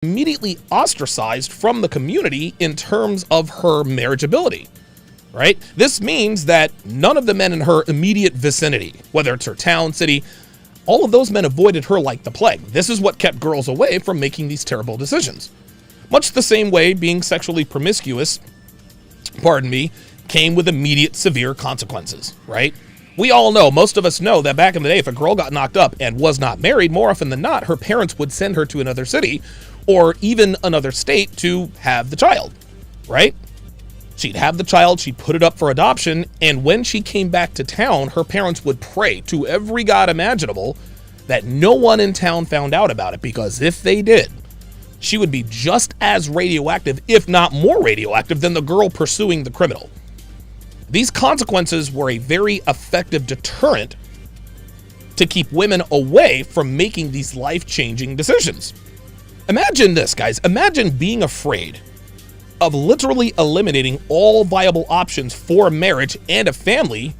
immediately ostracized from the community in terms of her marriageability, right? This means that none of the men in her immediate vicinity, whether it's her town, city, all of those men avoided her like the plague. This is what kept girls away from making these terrible decisions. Much the same way being sexually promiscuous, came with immediate severe consequences, right? We all know, most of us know that back in the day, if a girl got knocked up and was not married, more often than not, her parents would send her to another city or even another state to have the child, right? She'd have the child, she'd put it up for adoption, and when she came back to town, her parents would pray to every god imaginable that no one in town found out about it, because if they did, she would be just as radioactive, if not more radioactive, than the girl pursuing the criminal. These consequences were a very effective deterrent to keep women away from making these life-changing decisions. Imagine this, guys. Imagine being afraid of literally eliminating all viable options for a marriage and a family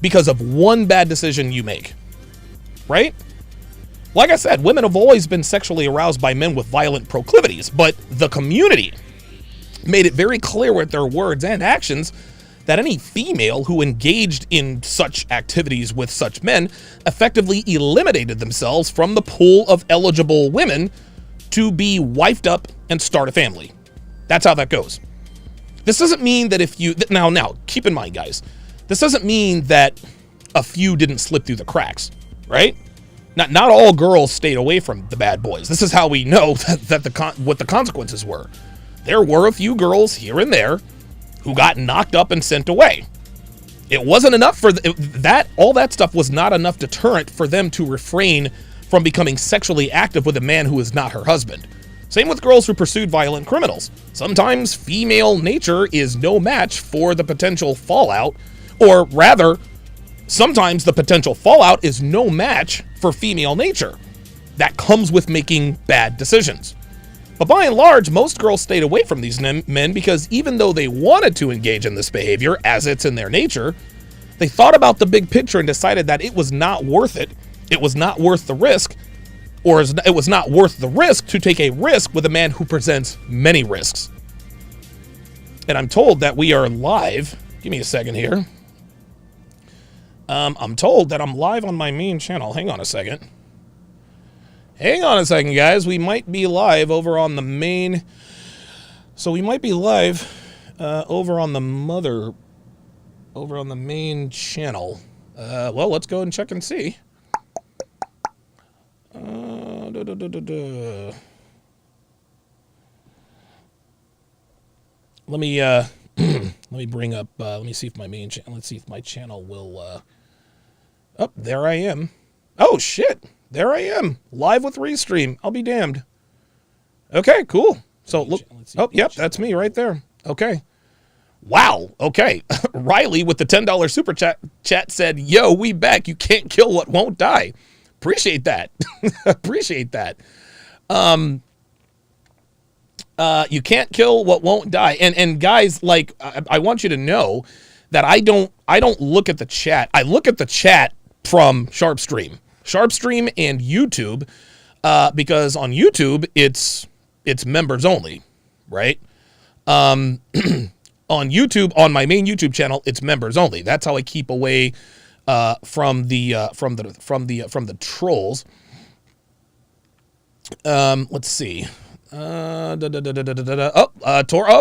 because of one bad decision you make, right? Like I said, women have always been sexually aroused by men with violent proclivities, but the community made it very clear with their words and actions that any female who engaged in such activities with such men effectively eliminated themselves from the pool of eligible women to be wifed up and start a family. That's how that goes. This doesn't mean that if you, now, keep in mind, guys, this doesn't mean that a few didn't slip through the cracks, right? Not all girls stayed away from the bad boys. This is how we know what the consequences were. There were a few girls here and there who got knocked up and sent away. It wasn't enough for all that stuff was not enough deterrent for them to refrain from becoming sexually active with a man who is not her husband. Same with girls who pursued violent criminals. Sometimes female nature is no match for the potential fallout, or rather, sometimes the potential fallout is no match for female nature. That comes with making bad decisions. But by and large, most girls stayed away from these men because even though they wanted to engage in this behavior, as it's in their nature, they thought about the big picture and decided that it was not worth it. It was not worth the risk, or it was not worth the risk to take a risk with a man who presents many risks. And I'm told that we are live. Give me a second here. I'm told that I'm live on my main channel. Hang on a second. Hang on a second, guys. We might be live over on the main. So we might be live over on the main channel. Well, let's go and check and see. Let me let me bring up. Let me see if my main channel. Let's see if my channel will. Oh, there I am. Oh shit. There I am, live with Restream. I'll be damned. Okay, cool. So look, oh, yep, that's me right there. Okay. Wow, okay. Riley with the $10 super chat said, yo, we back. You can't kill what won't die. Appreciate that. Appreciate that. You can't kill what won't die. And guys, like, I want you to know that I don't look at the chat. I look at the chat from Sharpe Stream and YouTube, because on YouTube it's members only, right? On YouTube, on my main YouTube channel, it's members only. That's how I keep away from the trolls. Let's see.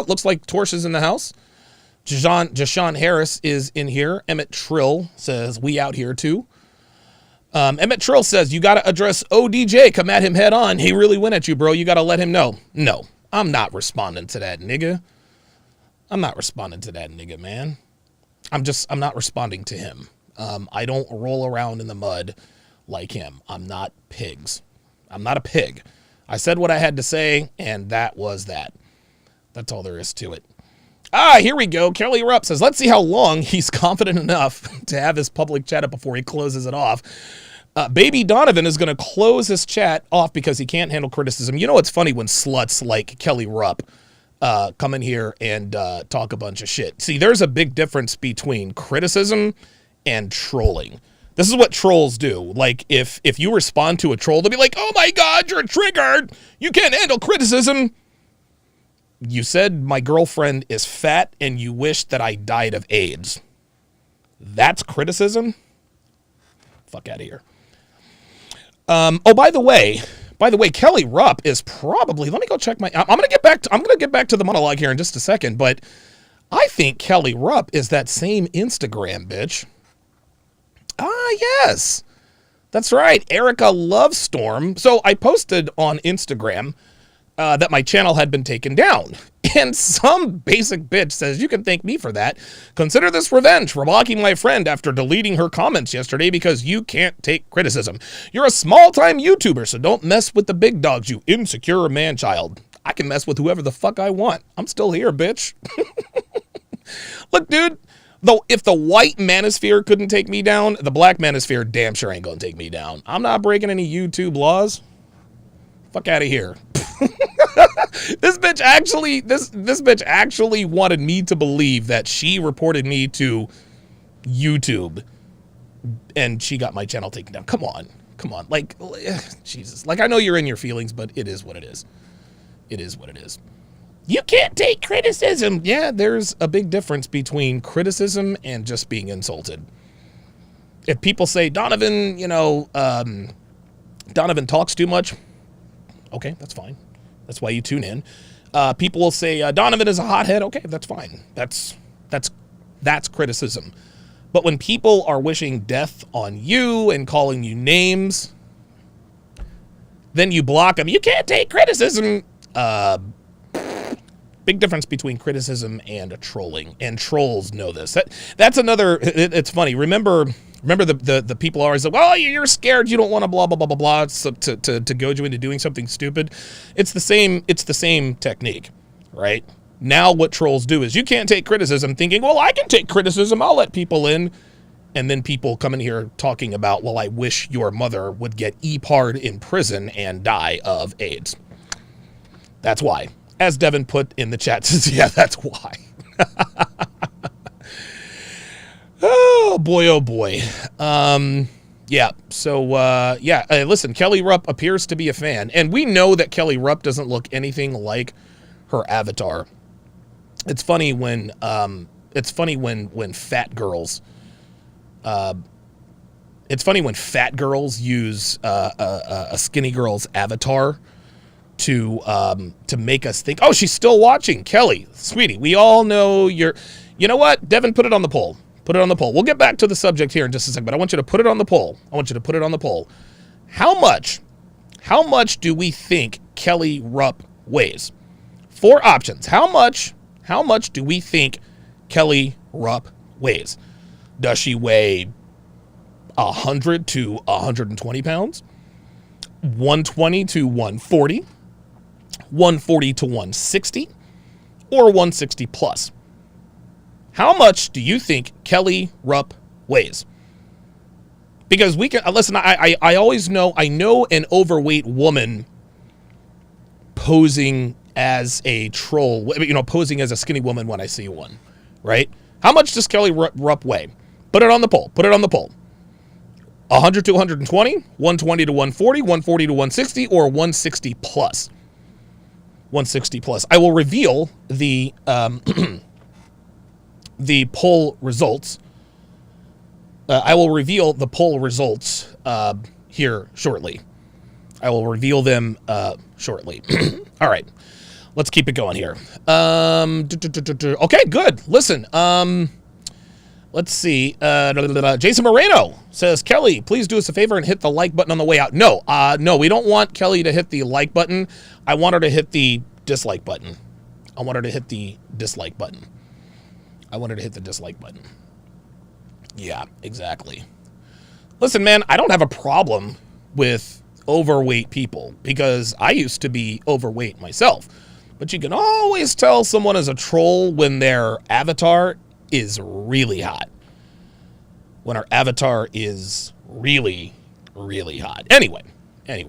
Looks like Torch is in the house. Jashawn Harris is in here. Emmett Trill says we out here too. Emmett Trill says, you got to address ODJ. Come at him head on. He really went at you, bro. You got to let him know. No, I'm not responding to that nigga. I'm not responding to that nigga, man. I'm not responding to him. I don't roll around in the mud like him. I'm not pigs. I'm not a pig. I said what I had to say, and that was that. That's all there is to it. Here we go. Kelly Rupp says, let's see how long he's confident enough to have his public chat up before he closes it off. Baby Donovan is going to close his chat off because he can't handle criticism. You know, it's funny when sluts like Kelly Rupp come in here and talk a bunch of shit. See, there's a big difference between criticism and trolling. This is what trolls do. Like, if you respond to a troll, they'll be like, oh my God, you're triggered. You can't handle criticism. You said my girlfriend is fat and you wish that I died of AIDS. That's criticism? Fuck out of here. Oh, by the way, Kelly Rupp is probably, let me go check I'm going to get back to the monologue here in just a second, but I think Kelly Rupp is that same Instagram bitch. Ah, yes. That's right. Erica Lovestorm. So I posted on Instagram that my channel had been taken down. And some basic bitch says, you can thank me for that. Consider this revenge for blocking my friend after deleting her comments yesterday because you can't take criticism. You're a small-time YouTuber, so don't mess with the big dogs, you insecure man-child. I can mess with whoever the fuck I want. I'm still here, bitch. Look, dude. Though if the white manosphere couldn't take me down, the black manosphere damn sure ain't gonna take me down. I'm not breaking any YouTube laws. Fuck out of here. This bitch actually wanted me to believe that she reported me to YouTube and she got my channel taken down. Come on. Like, Jesus. Like, I know you're in your feelings, but it is what it is. It is what it is. You can't take criticism. Yeah, there's a big difference between criticism and just being insulted. If people say, Donovan, Donovan talks too much. Okay, that's fine. That's why you tune in. People will say, Donovan is a hothead. Okay, that's fine. That's criticism. But when people are wishing death on you and calling you names, then you block them. You can't take criticism. Big difference between criticism and trolling, and trolls know this. That's another. It's funny. Remember the people always say, well, you're scared, you don't want to blah blah blah blah blah to goad you into doing something stupid. It's the same technique, right? Now what trolls do is you can't take criticism, thinking, well, I can take criticism, I'll let people in, and then people come in here talking about, well, I wish your mother would get EPAR'd in prison and die of AIDS. That's why. As Devin put in the chat, says, yeah, that's why. Oh, boy, oh, boy. Yeah, so, listen, Kelly Rupp appears to be a fan. And we know that Kelly Rupp doesn't look anything like her avatar. It's funny when fat girls... it's funny when fat girls use a skinny girl's avatar to make us think, oh, she's still watching. Kelly, sweetie, we all know you're... You know what? Devin, put it on the poll. Put it on the poll. We'll get back to the subject here in just a second, but I want you to put it on the poll. How much do we think Kelly Rupp weighs? 4 options. How much do we think Kelly Rupp weighs? Does she weigh 100 to 120 pounds? 120 to 140? 140 to 160? Or 160 plus? How much do you think Kelly Rupp weighs? Because we can listen. I always know. I know an overweight woman posing as a troll. Posing as a skinny woman when I see one. Right? How much does Kelly Rupp weigh? Put it on the poll. 100 to 120, 120 to 140, 140 to 160, or 160 plus. 160 plus. I will reveal the the poll results. I will reveal the poll results here shortly. I will reveal them shortly. All right, let's keep it going here. Okay, good. Listen, let's see. Jason Moreno says, Kelly, please do us a favor and hit the like button on the way out. No, we don't want Kelly to hit the like button. I want her to hit the dislike button. Yeah, exactly. Listen, man, I don't have a problem with overweight people because I used to be overweight myself. But you can always tell someone is a troll when their avatar is really hot. When our avatar is really, really hot. Anyway. Okay.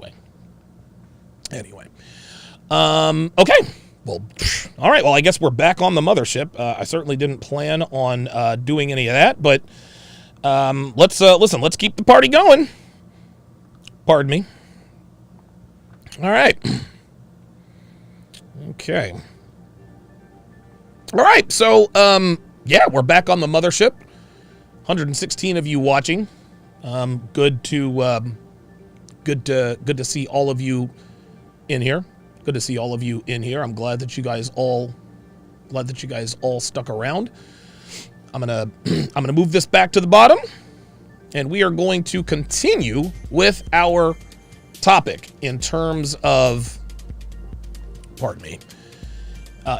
Well, all right. Well, I guess we're back on the mothership. I certainly didn't plan on doing any of that, but Let's keep the party going. Pardon me. All right. Okay. All right. So, yeah, we're back on the mothership. 116 of you watching. Good to see all of you in here. Good to see all of you in here. I'm glad that you guys all stuck around. I'm gonna move this back to the bottom, and we are going to continue with our topic in terms of, pardon me,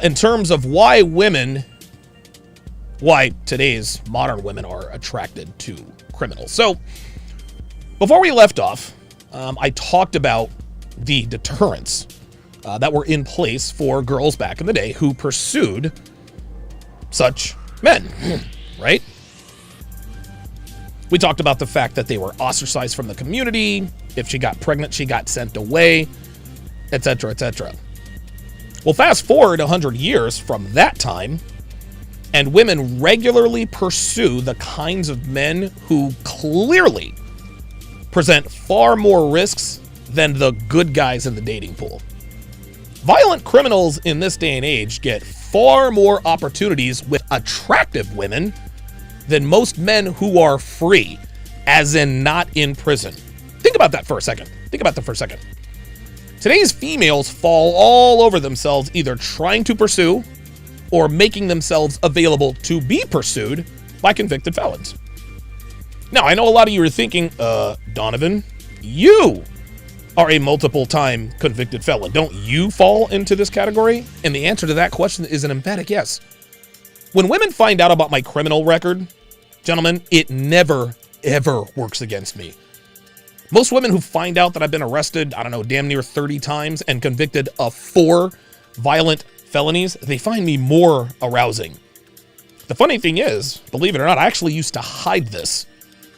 in terms of why today's modern women are attracted to criminals. So before we left off, I talked about the deterrents that were in place for girls back in the day who pursued such men, right? We talked about the fact that they were ostracized from the community. If she got pregnant, she got sent away, etc., etc. Well, fast forward 100 years from that time, and women regularly pursue the kinds of men who clearly present far more risks than the good guys in the dating pool. Violent criminals in this day and age get far more opportunities with attractive women than most men who are free, as in not in prison. Think about that for a second. Today's females fall all over themselves, either trying to pursue or making themselves available to be pursued by convicted felons. Now, I know a lot of you are thinking, Donovan, you are a multiple-time convicted felon. Don't you fall into this category? And the answer to that question is an emphatic yes. When women find out about my criminal record, gentlemen, it never, ever works against me. Most women who find out that I've been arrested, I don't know, damn near 30 times and convicted of 4 violent felonies, they find me more arousing. The funny thing is, believe it or not, I actually used to hide this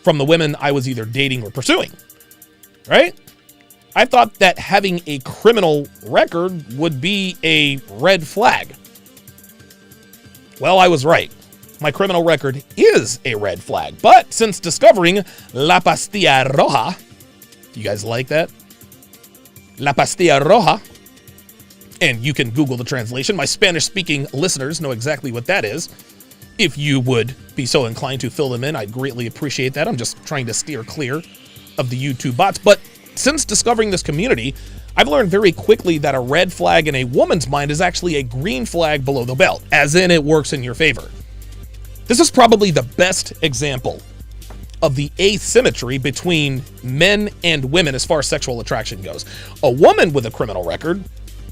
from the women I was either dating or pursuing, right? I thought that having a criminal record would be a red flag. Well, I was right. My criminal record is a red flag. But since discovering La Pastilla Roja, you guys like that? La Pastilla Roja, and you can Google the translation. My Spanish-speaking listeners know exactly what that is. If you would be so inclined to fill them in, I'd greatly appreciate that. I'm just trying to steer clear of the YouTube bots. But since discovering this community, I've learned very quickly that a red flag in a woman's mind is actually a green flag below the belt, as in it works in your favor. This is probably the best example of the asymmetry between men and women as far as sexual attraction goes. A woman with a criminal record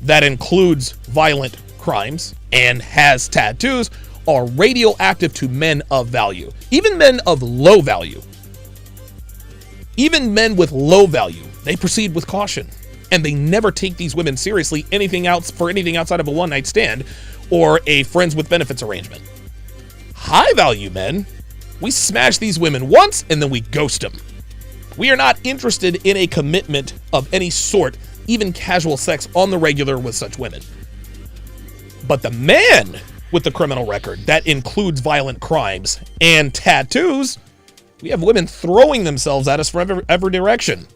that includes violent crimes and has tattoos are radioactive to men of value, even men of low value. Even men with low value, they proceed with caution, and they never take these women seriously for anything outside of a one-night stand or a friends with benefits arrangement. High value men, we smash these women once and then we ghost them. We are not interested in a commitment of any sort, even casual sex on the regular with such women. But the man with the criminal record that includes violent crimes and tattoos, we have women throwing themselves at us from every direction.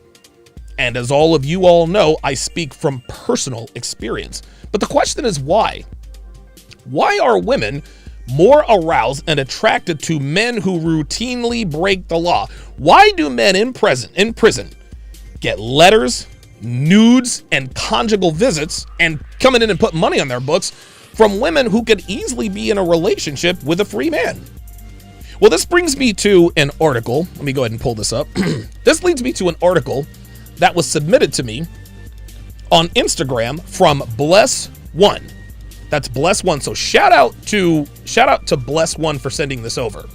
And as all of you all know, I speak from personal experience. But the question is why? Why are women more aroused and attracted to men who routinely break the law? Why do men in prison get letters, nudes, and conjugal visits and coming in and put money on their books from women who could easily be in a relationship with a free man? Well, this brings me to an article. Let me go ahead and pull this up. This leads me to an article that was submitted to me on Instagram from Bless One. That's Bless One. So shout out to Bless One for sending this over.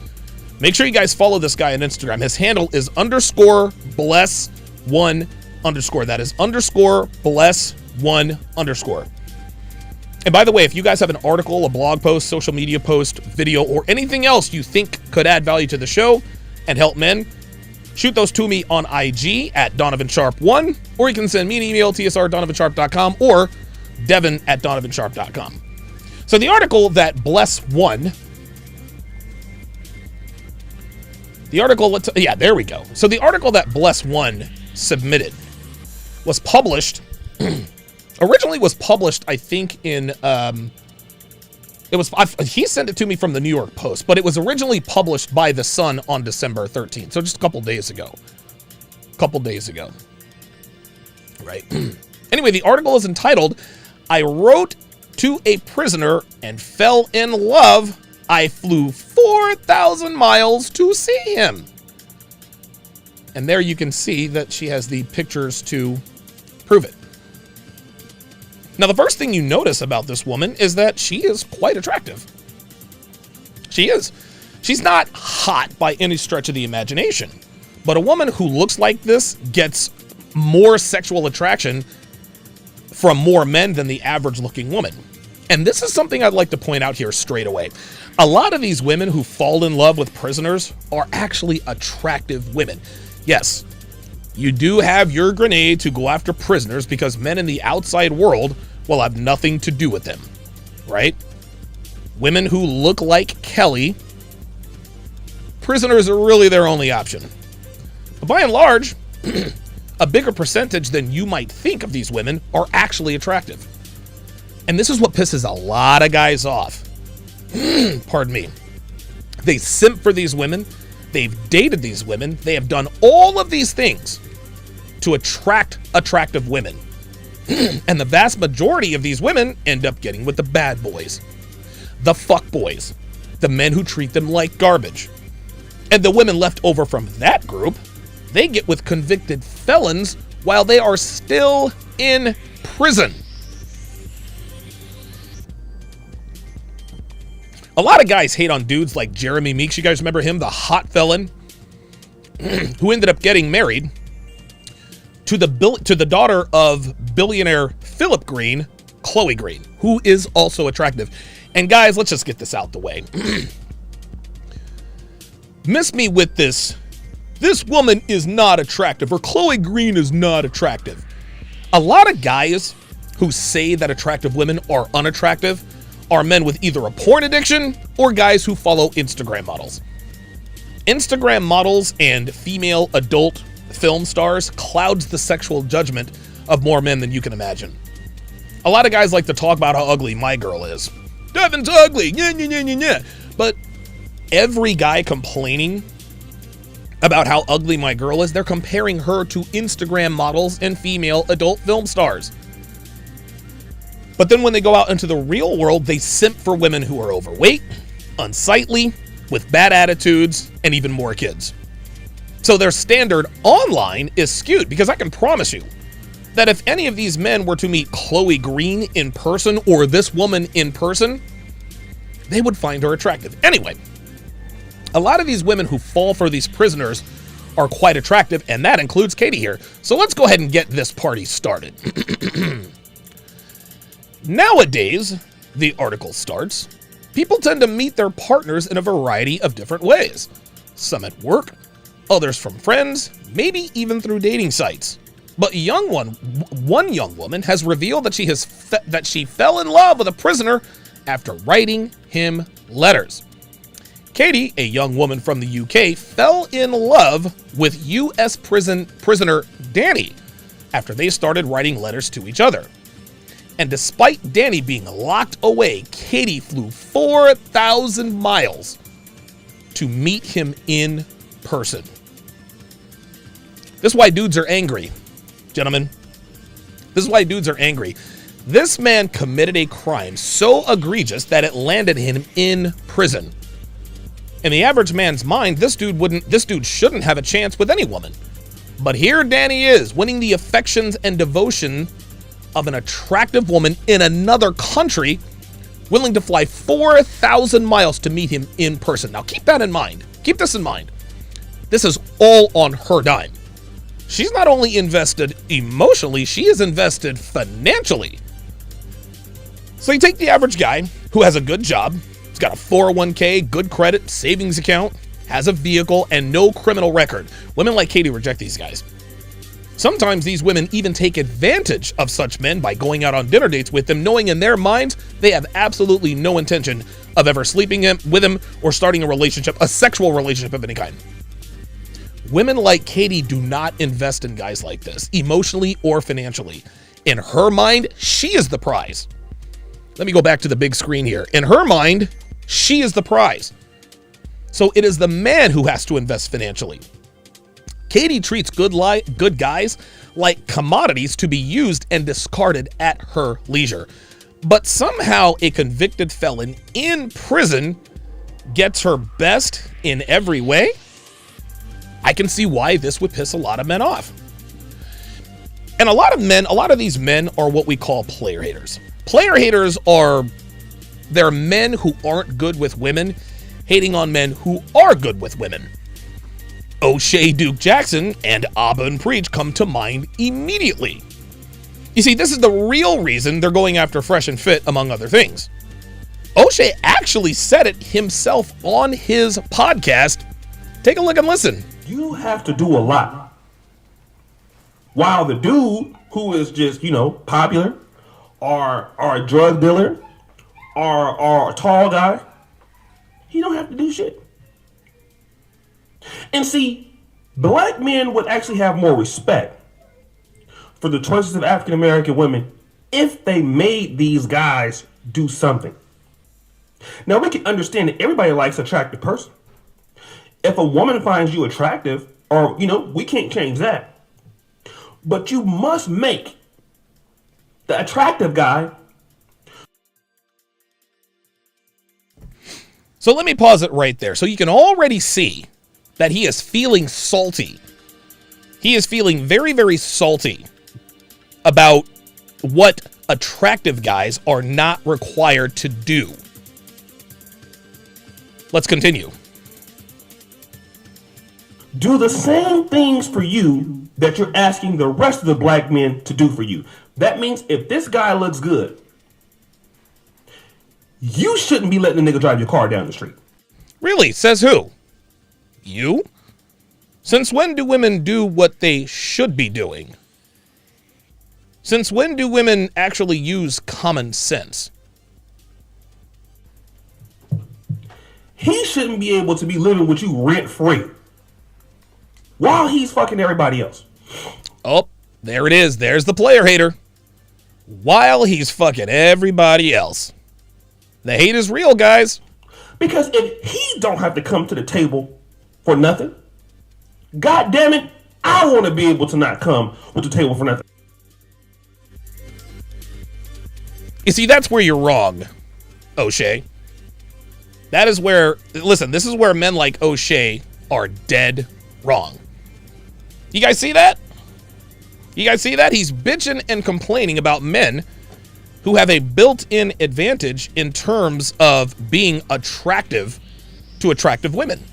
Make sure you guys follow this guy on Instagram. His handle is _Bless1_. That is _Bless1_. And by the way, if you guys have an article, a blog post, social media post, video, or anything else you think could add value to the show and help men, shoot those to me on IG at DonovanSharpe1, or you can send me an email, tsr@donovansharpe.com, or devin@donovansharpe.com. So the article that Bless One The article, yeah, there we go. So the article that Bless One submitted was published, originally was published, I think in, he sent it to me from the New York Post, but it was originally published by The Sun on December 13th. So just a couple days ago. Right. Anyway, the article is entitled, "I wrote to a prisoner and fell in love. I flew 4,000 miles to see him." And there you can see that she has the pictures to prove it. Now, the first thing you notice about this woman is that she is quite attractive. She is. She's not hot by any stretch of the imagination, but a woman who looks like this gets more sexual attraction from more men than the average looking woman. And this is something I'd like to point out here straight away. A lot of these women who fall in love with prisoners are actually attractive women. Yes, you do have your grenade to go after prisoners because men in the outside world will have nothing to do with them, right? Women who look like Kelly, prisoners are really their only option. But by and large, a bigger percentage than you might think of these women are actually attractive. And this is what pisses a lot of guys off. Pardon me. They simp for these women. They've dated these women. They have done all of these things to attract attractive women. And the vast majority of these women end up getting with the bad boys, the fuck boys, the men who treat them like garbage. And the women left over from that group, they get with convicted felons while they are still in prison. A lot of guys hate on dudes like Jeremy Meeks. You guys remember him, the hot felon who ended up getting married to the daughter of billionaire Philip Green, Chloe Green, who is also attractive. And guys, let's just get this out the way. Miss me with this. This woman is not attractive, or Chloe Green is not attractive. A lot of guys who say that attractive women are unattractive are men with either a porn addiction or guys who follow Instagram models. Instagram models and female adult film stars clouds the sexual judgment of more men than you can imagine. A lot of guys like to talk about how ugly my girl is. Devin's ugly, yeah. But every guy complaining about how ugly my girl is, they're comparing her to Instagram models and female adult film stars. But then when they go out into the real world, they simp for women who are overweight, unsightly, with bad attitudes, and even more kids. So their standard online is skewed, because I can promise you that if any of these men were to meet Chloe Green in person or this woman in person, they would find her attractive. Anyway, a lot of these women who fall for these prisoners are quite attractive, and that includes Katie here. So let's go ahead and get this party started. Nowadays, the article starts, people tend to meet their partners in a variety of different ways. Some at work, others from friends, maybe even through dating sites. But one young woman has revealed that she fell in love with a prisoner after writing him letters. Katie, a young woman from the UK, fell in love with U.S. prisoner Danny after they started writing letters to each other. And despite Danny being locked away, Katie flew 4,000 miles to meet him in person. This is why dudes are angry, gentlemen. This is why dudes are angry. This man committed a crime so egregious that it landed him in prison. In the average man's mind, this dude shouldn't have a chance with any woman. But here Danny is, winning the affections and devotion of an attractive woman in another country, willing to fly 4,000 miles to meet him in person. Now keep that in mind. Keep this in mind. This is all on her dime. She's not only invested emotionally, she is invested financially. So you take the average guy who has a good job, he's got a 401k, good credit, savings account, has a vehicle, and no criminal record. Women like Katie reject these guys. Sometimes these women even take advantage of such men by going out on dinner dates with them, knowing in their minds they have absolutely no intention of ever sleeping with him or starting a relationship, a sexual relationship of any kind. Women like Katie do not invest in guys like this, emotionally or financially. In her mind, she is the prize. Let me go back to the big screen here. In her mind, she is the prize. So it is the man who has to invest financially. Katie treats good guys like commodities to be used and discarded at her leisure. But somehow a convicted felon in prison gets her best in every way. I can see why this would piss a lot of men off. And a lot of these men are what we call player haters. Player haters they're men who aren't good with women, hating on men who are good with women. O'Shea Duke Jackson and Abba and Preach come to mind immediately. You see, this is the real reason they're going after Fresh and Fit, among other things. O'Shea actually said it himself on his podcast. Take a look and listen. You have to do a lot. While the dude who is just, popular, or a drug dealer, or a tall guy, he don't have to do shit. And see, black men would actually have more respect for the choices of African American women if they made these guys do something. Now, we can understand that everybody likes an attractive person. If a woman finds you attractive, or, we can't change that. But you must make the attractive guy. So let me pause it right there. So you can already see that he is feeling salty. He is feeling very, very salty about what attractive guys are not required to do. Let's continue. Do the same things for you that you're asking the rest of the black men to do for you. That means if this guy looks good, you shouldn't be letting the nigga drive your car down the street. Really? Says who? You? Since when do women do what they should be doing? Since when do women actually use common sense? He shouldn't be able to be living with you rent-free while he's fucking everybody else. Oh, there it is. There's the player hater. While he's fucking everybody else. The hate is real, guys. Because if he don't have to come to the table for nothing, God damn it, I want to be able to not come with the table for nothing. You see, that's where you're wrong, O'Shea. That is where, listen, this is where men like O'Shea are dead wrong. You guys see that? You guys see that? He's bitching and complaining about men who have a built-in advantage in terms of being attractive to attractive women.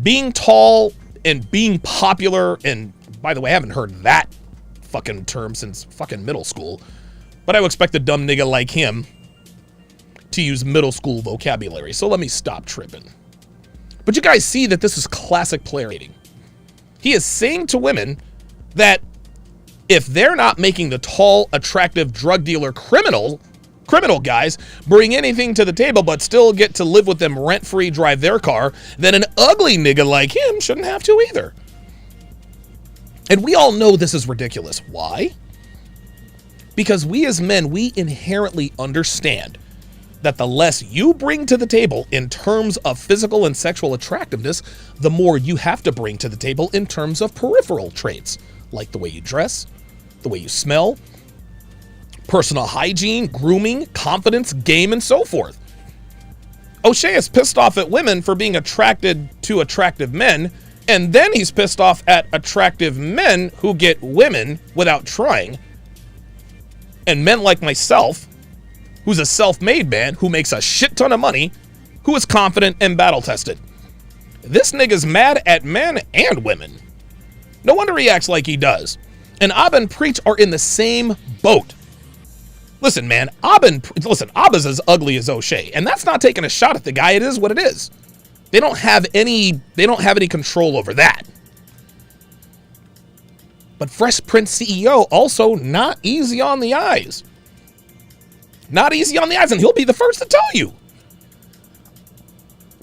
Being tall and being popular, and by the way, I haven't heard that fucking term since fucking middle school, but I would expect a dumb nigga like him to use middle school vocabulary, so let me stop tripping. But you guys see that this is classic player hating. He is saying to women that if they're not making the tall, attractive drug dealer criminal guys bring anything to the table but still get to live with them rent-free, drive their car, then an ugly nigga like him shouldn't have to either. And we all know this is ridiculous. Why? Because we as men, we inherently understand that the less you bring to the table in terms of physical and sexual attractiveness, the more you have to bring to the table in terms of peripheral traits, like the way you dress, the way you smell, personal hygiene, grooming, confidence, game, and so forth. O'Shea is pissed off at women for being attracted to attractive men, and then he's pissed off at attractive men who get women without trying. And men like myself, who's a self-made man who makes a shit ton of money, who is confident and battle-tested. This nigga's mad at men and women. No wonder he acts like he does. And Abba and Preach are in the same boat. Listen, man, Abba's as ugly as O'Shea, and that's not taking a shot at the guy. It is what it is. They don't have any control over that. But Fresh Prince CEO also not easy on the eyes. Not easy on the eyes, and he'll be the first to tell you.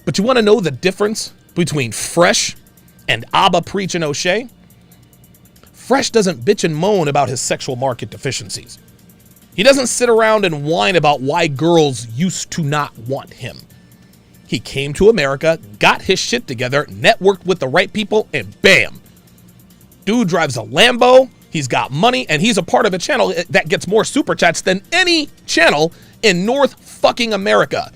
But you want to know the difference between Fresh and Abba Preach and O'Shea, Fresh doesn't bitch and moan about his sexual market deficiencies. He doesn't sit around and whine about why girls used to not want him. He came to America, got his shit together, networked with the right people, and bam. Dude drives a Lambo, he's got money, and he's a part of a channel that gets more super chats than any channel in North fucking America.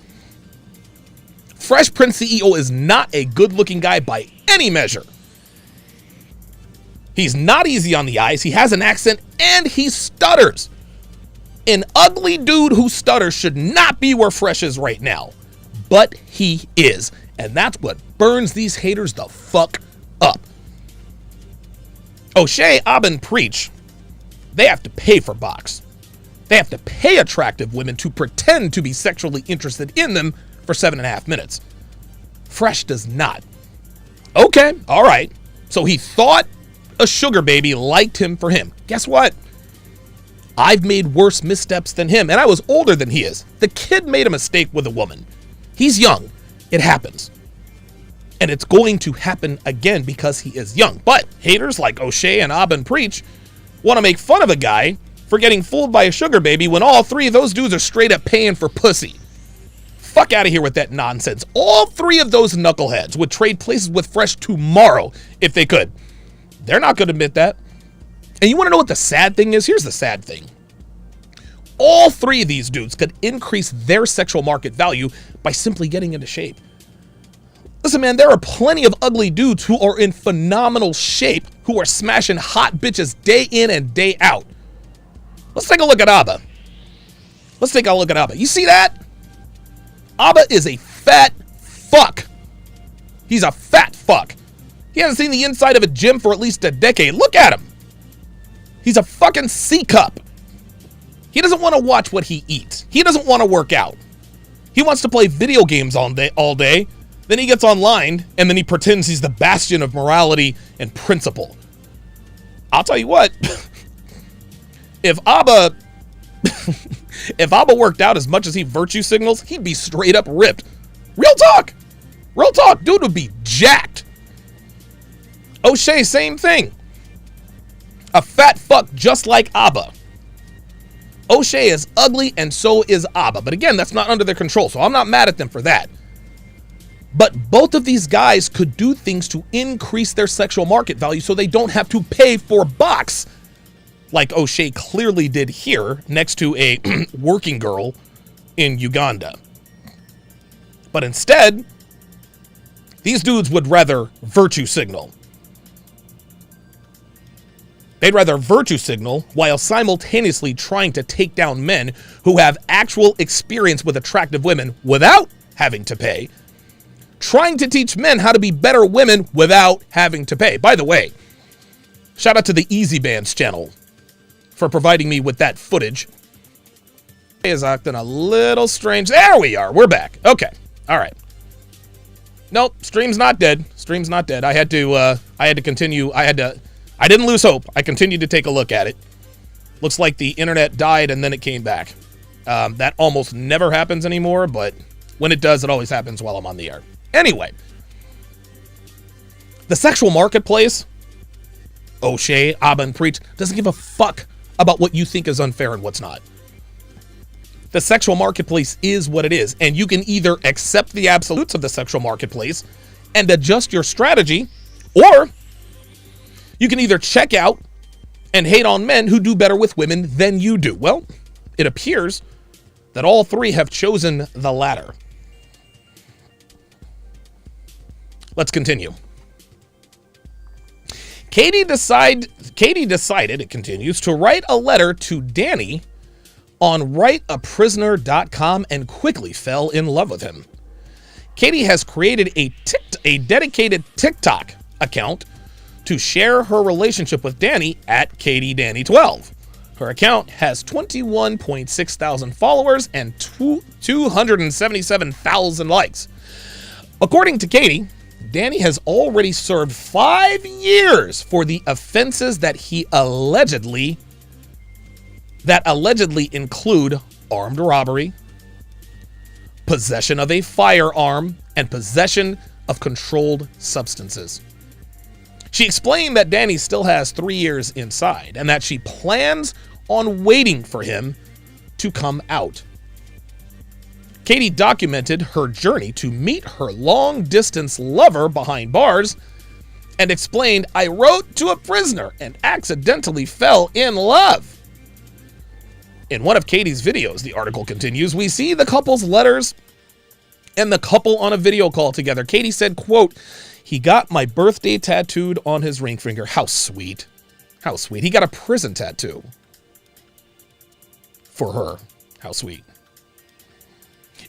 Fresh Prince CEO is not a good-looking guy by any measure. He's not easy on the eyes, he has an accent, and he stutters. An ugly dude who stutters should not be where Fresh is right now. But he is. And that's what burns these haters the fuck up. O'Shea, Abba, and Preach, they have to pay for box. They have to pay attractive women to pretend to be sexually interested in them for 7.5 minutes. Fresh does not. Okay, all right. So he thought a sugar baby liked him for him. Guess what? I've made worse missteps than him, and I was older than he is. The kid made a mistake with a woman. He's young. It happens. And it's going to happen again because he is young. But haters like O'Shea and Abba and Preach want to make fun of a guy for getting fooled by a sugar baby when all three of those dudes are straight up paying for pussy. Fuck out of here with that nonsense. All three of those knuckleheads would trade places with Fresh tomorrow if they could. They're not going to admit that. And you want to know what the sad thing is? Here's the sad thing. All three of these dudes could increase their sexual market value by simply getting into shape. Listen, man, there are plenty of ugly dudes who are in phenomenal shape who are smashing hot bitches day in and day out. Let's take a look at Abba. Let's take a look at Abba. You see that? Abba is a fat fuck. He's a fat fuck. He hasn't seen the inside of a gym for at least a decade. Look at him. He's a fucking C-cup. He doesn't want to watch what he eats. He doesn't want to work out. He wants to play video games all day. Then he gets online and then he pretends he's the bastion of morality and principle. I'll tell you what. If Abba worked out as much as he virtue signals, he'd be straight up ripped. Real talk. Real talk. Dude would be jacked. O'Shea, same thing. A fat fuck just like Abba. O'Shea is ugly and so is Abba. But again, that's not under their control, so I'm not mad at them for that. But both of these guys could do things to increase their sexual market value so they don't have to pay for box, like O'Shea clearly did here next to a working girl in Uganda. But instead, these dudes would rather virtue signal. They'd rather virtue signal while simultaneously trying to take down men who have actual experience with attractive women without having to pay, trying to teach men how to be better women without having to pay. By the way, shout out to the Easy Bands channel for providing me with that footage. Is acting a little strange. There we are. We're back. Okay. All right. Nope. Stream's not dead. Stream's not dead. I had to continue. I didn't lose hope. I continued to take a look at it. Looks like the internet died and then it came back. That almost never happens anymore, but when it does, it always happens while I'm on the air. Anyway, the sexual marketplace, O'Shea, Abba, and Preach, doesn't give a fuck about what you think is unfair and what's not. The sexual marketplace is what it is, and you can either accept the absolutes of the sexual marketplace and adjust your strategy, or you can either check out and hate on men who do better with women than you do. Well, it appears that all three have chosen the latter. Let's continue. Katie decided, it continues, to write a letter to Danny on writeaprisoner.com and quickly fell in love with him. Katie has created a dedicated TikTok account to share her relationship with Danny at KatieDanny12. Her account has 21.6 thousand followers and 277,000 likes. According to Katie, Danny has already served 5 years for the offenses that allegedly include armed robbery, possession of a firearm, and possession of controlled substances. She explained that Danny still has 3 years inside and that she plans on waiting for him to come out. Katie documented her journey to meet her long-distance lover behind bars and explained, "I wrote to a prisoner and accidentally fell in love." In one of Katie's videos, the article continues, we see the couple's letters and the couple on a video call together. Katie said, quote, "He got my birthday tattooed on his ring finger." How sweet. How sweet. He got a prison tattoo for her. How sweet.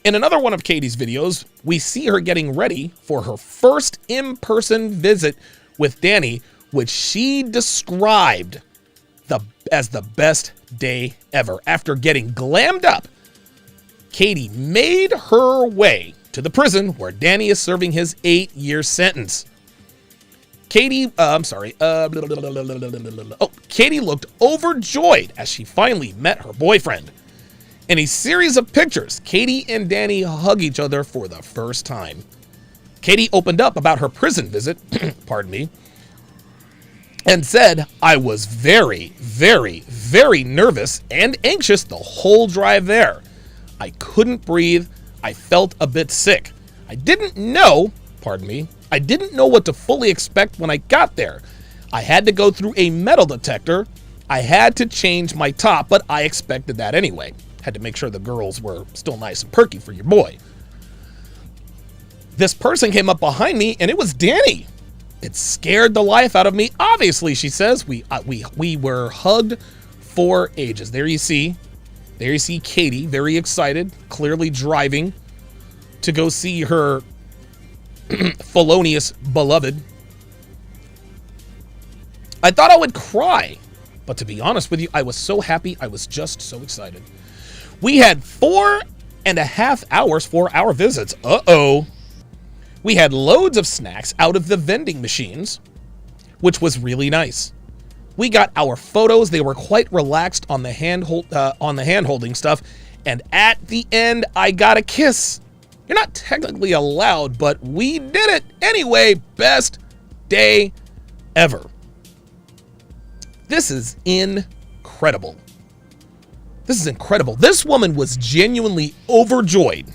In another one of Katie's videos, we see her getting ready for her first in-person visit with Danny, which she described as the best day ever. After getting glammed up, Katie made her way to the prison where Danny is serving his 8-year sentence. Katie looked overjoyed as she finally met her boyfriend. In a series of pictures, Katie and Danny hug each other for the first time. Katie opened up about her prison visit, pardon me, and said, "I was very, very, very nervous and anxious the whole drive there. I couldn't breathe. I felt a bit sick. I didn't know what to fully expect when I got there. I had to go through a metal detector. I had to change my top, but I expected that anyway. Had to make sure the girls were still nice and perky for your boy. This person came up behind me and it was Danny. It scared the life out of me. Obviously," she says, we were hugged for ages." There you see Katie, very excited, clearly driving to go see her felonious beloved. "I thought I would cry, but to be honest with you, I was so happy. I was just so excited. We had 4.5 hours for our visits. We had loads of snacks out of the vending machines, which was really nice. We got our photos. They were quite relaxed on the hand-holding stuff. And at the end, I got a kiss. You're not technically allowed, but we did it anyway. Best day ever." This is incredible. This is incredible. This woman was genuinely overjoyed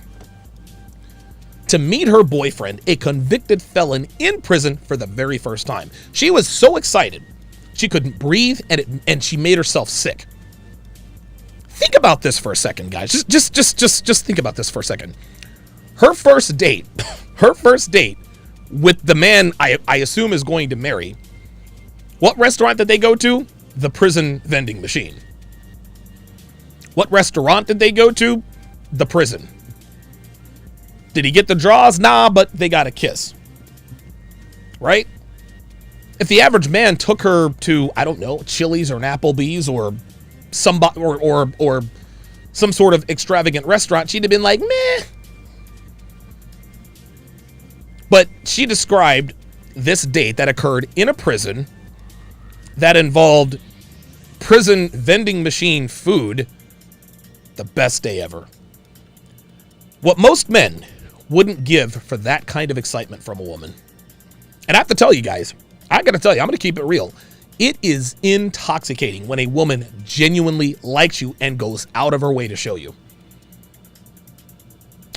to meet her boyfriend, a convicted felon in prison for the very first time. She was so excited. She couldn't breathe and she made herself sick. Think about this for a second, guys. Just think about this for a second. Her first date with the man I assume is going to marry. What restaurant did they go to? The prison vending machine. What restaurant did they go to? The prison. Did he get the draws? Nah, but they got a kiss. Right? If the average man took her to, I don't know, Chili's or an Applebee's or some sort of extravagant restaurant, she'd have been like, meh. But she described this date that occurred in a prison that involved prison vending machine food. The best day ever. What most men wouldn't give for that kind of excitement from a woman. And I have to tell you guys, I gotta tell you, I'm gonna keep it real. It is intoxicating when a woman genuinely likes you and goes out of her way to show you.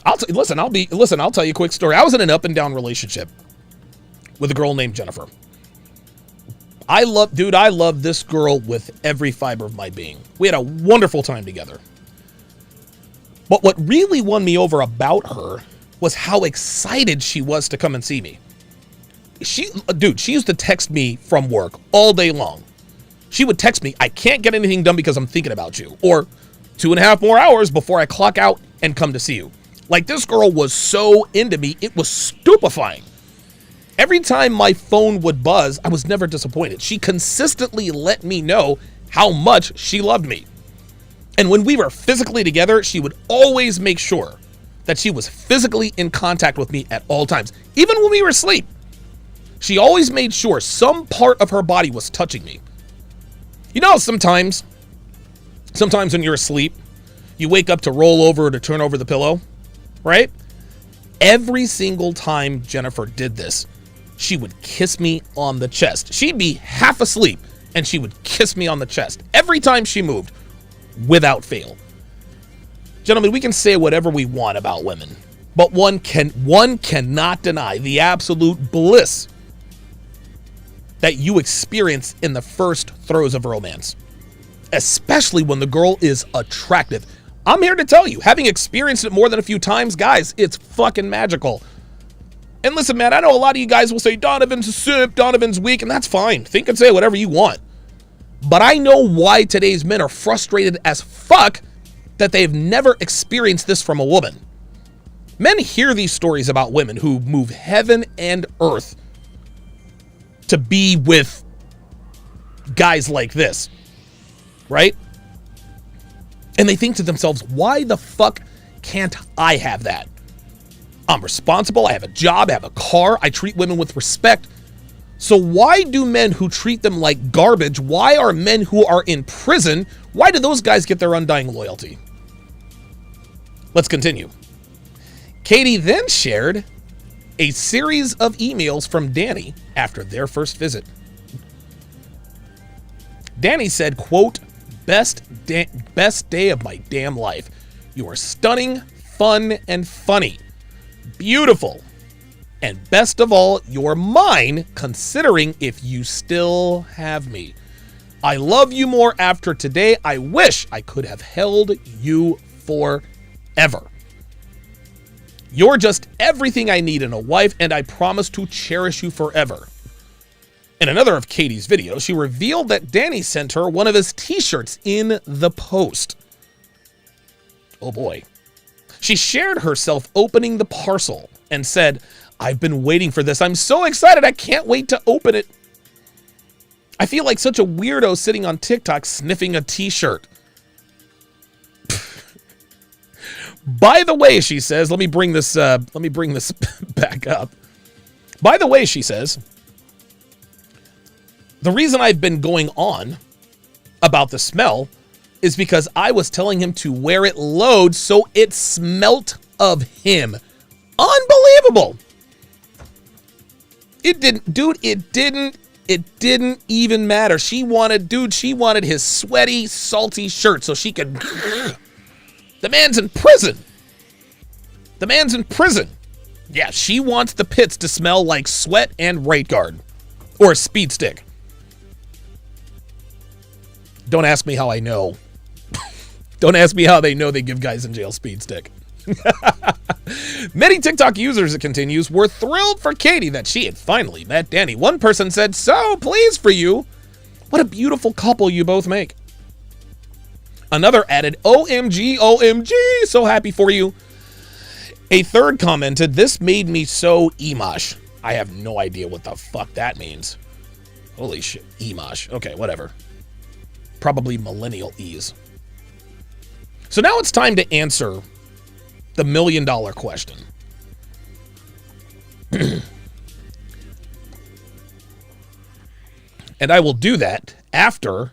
I'll tell you a quick story. I was in an up and down relationship with a girl named Jennifer. I love this girl with every fiber of my being. We had a wonderful time together. But what really won me over about her was how excited she was to come and see me. She used to text me from work all day long. She would text me, "I can't get anything done because I'm thinking about you." Or 2.5 more hours before I clock out and come to see you. Like, this girl was so into me, it was stupefying. Every time my phone would buzz, I was never disappointed. She consistently let me know how much she loved me. And when we were physically together, she would always make sure that she was physically in contact with me at all times. Even when we were asleep, she always made sure some part of her body was touching me. You know, sometimes when you're asleep, you wake up to roll over or to turn over the pillow, right? Every single time Jennifer did this, she would kiss me on the chest. She'd be half asleep, and she would kiss me on the chest every time she moved, without fail. Gentlemen, we can say whatever we want about women, but one cannot deny the absolute bliss that you experience in the first throes of romance, especially when the girl is attractive. I'm here to tell you, having experienced it more than a few times, guys, it's fucking magical. And listen, man, I know a lot of you guys will say Donovan's a simp, Donovan's weak, and that's fine. Think and say whatever you want. But I know why today's men are frustrated as fuck that they've never experienced this from a woman. Men hear these stories about women who move heaven and earth to be with guys like this, right? And they think to themselves, why the fuck can't I have that? I'm responsible, I have a job, I have a car, I treat women with respect. So why do men who treat them like garbage, why are men who are in prison, why do those guys get their undying loyalty? Let's continue. Katie then shared a series of emails from Danny after their first visit. Danny said, quote, best day of my damn life. You are stunning, fun, and funny. Beautiful. And best of all, you're mine, considering if you still have me. I love you more after today. I wish I could have held you forever. You're just everything I need in a wife, and I promise to cherish you forever. In another of Katie's videos, she revealed that Danny sent her one of his t-shirts in the post. Oh boy. She shared herself opening the parcel and said, I've been waiting for this. I'm so excited. I can't wait to open it. I feel like such a weirdo sitting on TikTok sniffing a t-shirt. By the way, she says, let me bring this back up. By the way, she says, the reason I've been going on about the smell is because I was telling him to wear it low so it smelt of him. Unbelievable. It didn't even matter. She wanted his sweaty, salty shirt so she could. The man's in prison. The man's in prison. Yeah, she wants the pits to smell like sweat and right guard. Or a speed stick. Don't ask me how I know. Don't ask me how they know they give guys in jail speed stick. Many TikTok users, it continues, were thrilled for Katie that she had finally met Danny. One person said, so pleased for you. What a beautiful couple you both make. Another added, OMG, OMG, so happy for you. A third commented, this made me so emosh. I have no idea what the fuck that means. Holy shit, emosh. Okay, whatever. Probably millennial ease. So now it's time to answer the $1 million question. And I will do that after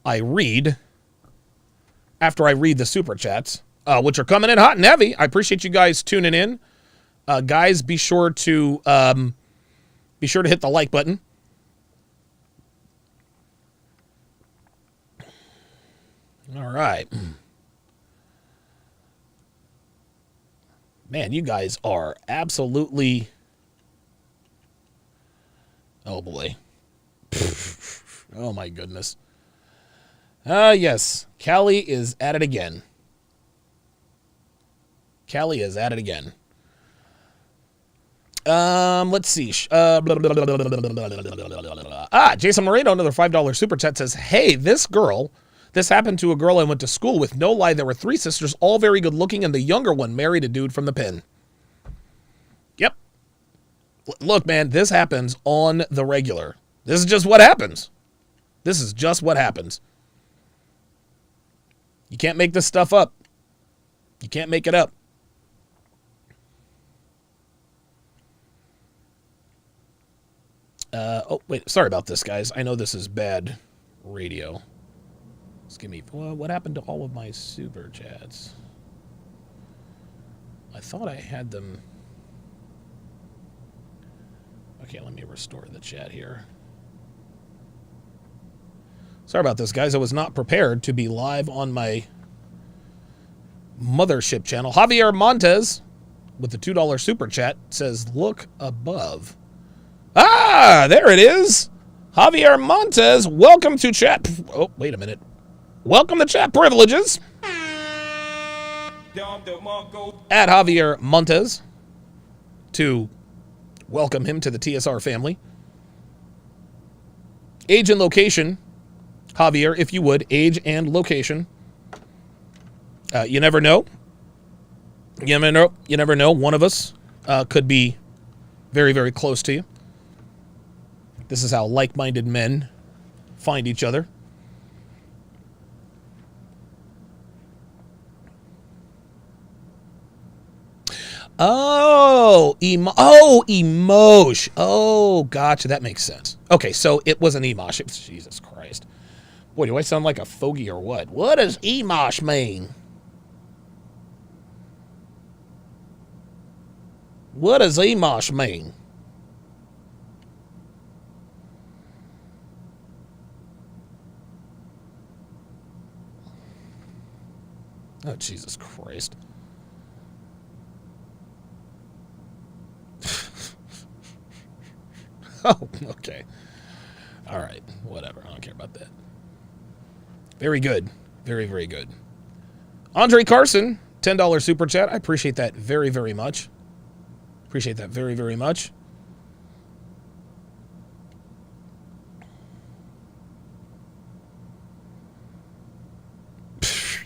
I read the super chats, which are coming in hot and heavy. I appreciate you guys tuning in. Guys, be sure to hit the like button. All right. Man, you guys are absolutely... Oh, boy. Oh, my goodness. Yes. Callie is at it again. Callie is at it again. Let's see. Jason Moreno, another $5 super chat, says, hey, this happened to a girl I went to school with. No lie, there were 3 sisters, all very good looking, and the younger one married a dude from the pen. Yep. Look, man, this happens on the regular. This is just what happens. This is just what happens. You can't make this stuff up. You can't make it up. Oh, wait. Sorry about this, guys. I know this is bad radio. Just give me... Well, what happened to all of my super chats? I thought I had them... Okay, let me restore the chat here. Sorry about this, guys. I was not prepared to be live on my mothership channel. Javier Montes, with the $2 super chat, says, look above. Ah, there it is. Javier Montes, welcome to chat. Oh, wait a minute. Welcome to chat privileges. At Javier Montes to welcome him to the TSR family. Age and location. Javier, if you would, age and location. You never know. You never know. One of us could be very, very close to you. This is how like-minded men find each other. Oh, Emosh. Oh, gotcha. That makes sense. Okay, so it was an Emosh. Jesus Christ. Boy, do I sound like a fogey or what? What does Emosh mean? What does Emosh mean? Oh, Jesus Christ. Oh, okay. All right, whatever. I don't care about that. Very good. Very, very good. Andre Carson, $10 super chat. I appreciate that very, very much. Appreciate that very, very much.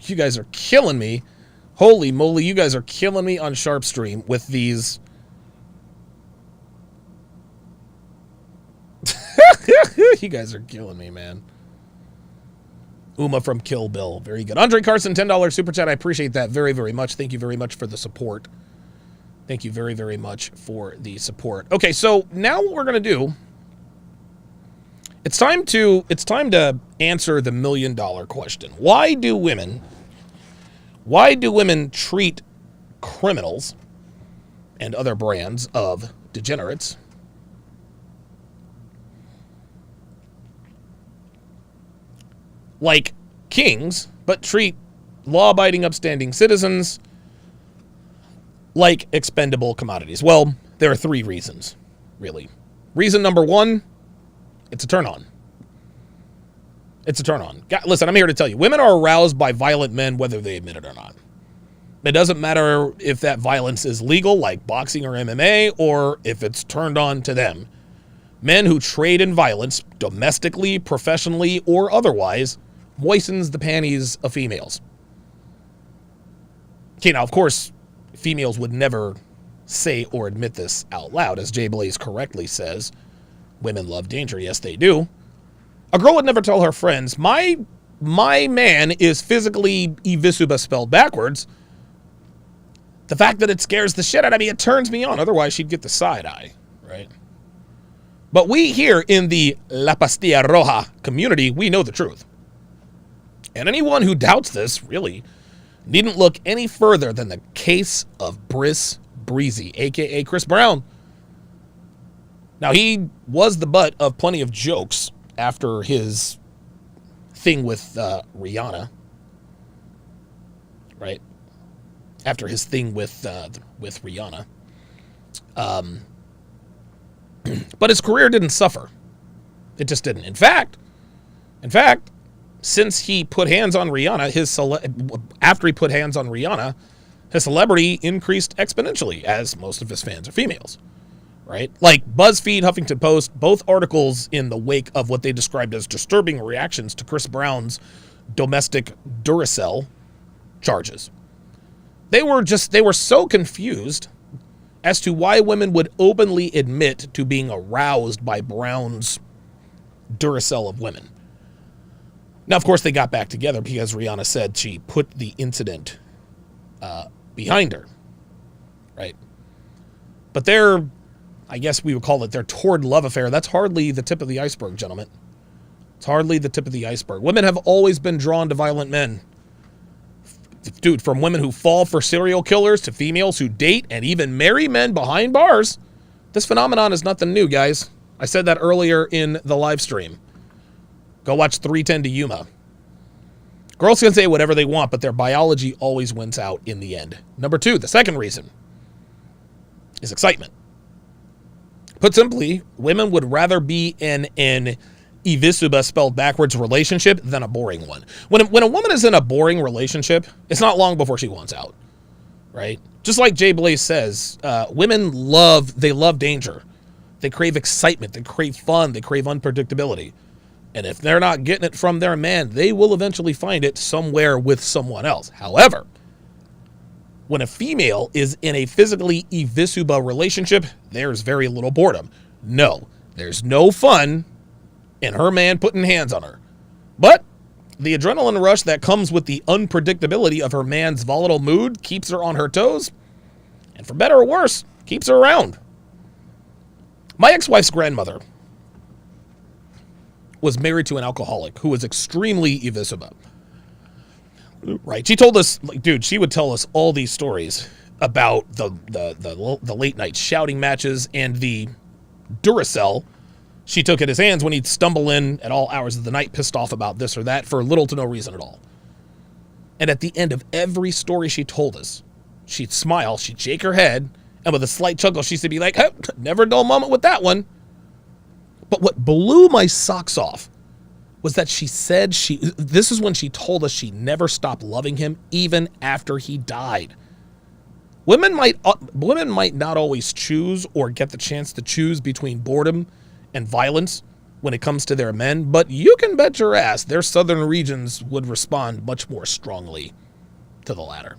You guys are killing me. Holy moly, you guys are killing me on Sharpe Stream with these. You guys are killing me, man. Uma from Kill Bill. Very good. Andre Carson, $10 super chat. I appreciate that very, very much. Thank you very much for the support. Thank you very, very much for the support. Okay, so now what we're going to do, it's time to answer the $1 million question. Why do women treat criminals and other brands of degenerates like kings, but treat law-abiding, upstanding citizens like expendable commodities? Well, there are three reasons, really. Reason number one, it's a turn-on. It's a turn-on. Listen, I'm here to tell you, women are aroused by violent men whether they admit it or not. It doesn't matter if that violence is legal, like boxing or MMA, or if it's turned on to them. Men who trade in violence, domestically, professionally, or otherwise, moistens the panties of females. Okay, now, of course, females would never say or admit this out loud. As Jay Blaze correctly says, women love danger. Yes, they do. A girl would never tell her friends, my man is physically Ivisuba spelled backwards. The fact that it scares the shit out of me, it turns me on. Otherwise, she'd get the side eye, right? But we here in the La Pastilla Roja community, we know the truth. And anyone who doubts this, really, needn't look any further than the case of Briss Breezy, a.k.a. Chris Brown. Now, he was the butt of plenty of jokes after his thing with Rihanna, right? After his thing with Rihanna. But his career didn't suffer. It just didn't. In fact, since he put hands on Rihanna, after he put hands on Rihanna, his celebrity increased exponentially, as most of his fans are females, right? Like BuzzFeed, Huffington Post, both articles in the wake of what they described as disturbing reactions to Chris Brown's domestic Duracell charges. They were so confused as to why women would openly admit to being aroused by Brown's Duracell of women. Now, of course, they got back together because Rihanna said she put the incident behind her, right? But I guess we would call it their torrid love affair. That's hardly the tip of the iceberg, gentlemen. It's hardly the tip of the iceberg. Women have always been drawn to violent men. Dude, from women who fall for serial killers to females who date and even marry men behind bars, This phenomenon is nothing new, guys. I said that earlier in the live stream. Go watch 310 to Yuma. Girls can say whatever they want, but their biology always wins out in the end. Number 2, the second reason, is excitement. Put simply, women would rather be in an evisuba spelled backwards relationship than a boring one. When a woman is in a boring relationship, it's not long before she wants out, right? Just like Jay Blaze says, women love danger. They crave excitement. They crave fun. They crave unpredictability. And if they're not getting it from their man, they will eventually find it somewhere with someone else. However, when a female is in a physically evisuba relationship, there's very little boredom. No, there's no fun in her man putting hands on her. But the adrenaline rush that comes with the unpredictability of her man's volatile mood keeps her on her toes, and for better or worse, keeps her around. My ex-wife's grandmother was married to an alcoholic who was extremely evisuba. Right? She told us, like, dude, she would tell us all these stories about the late night shouting matches and the Duracell she took at his hands when he'd stumble in at all hours of the night, pissed off about this or that for little to no reason at all. And at the end of every story she told us, she'd smile, she'd shake her head, and with a slight chuckle, she'd be like, hey, never a dull moment with that one. But what blew my socks off was that she said this is when she told us she never stopped loving him even after he died. Women might not always choose or get the chance to choose between boredom and violence when it comes to their men, but you can bet your ass their southern regions would respond much more strongly to the latter.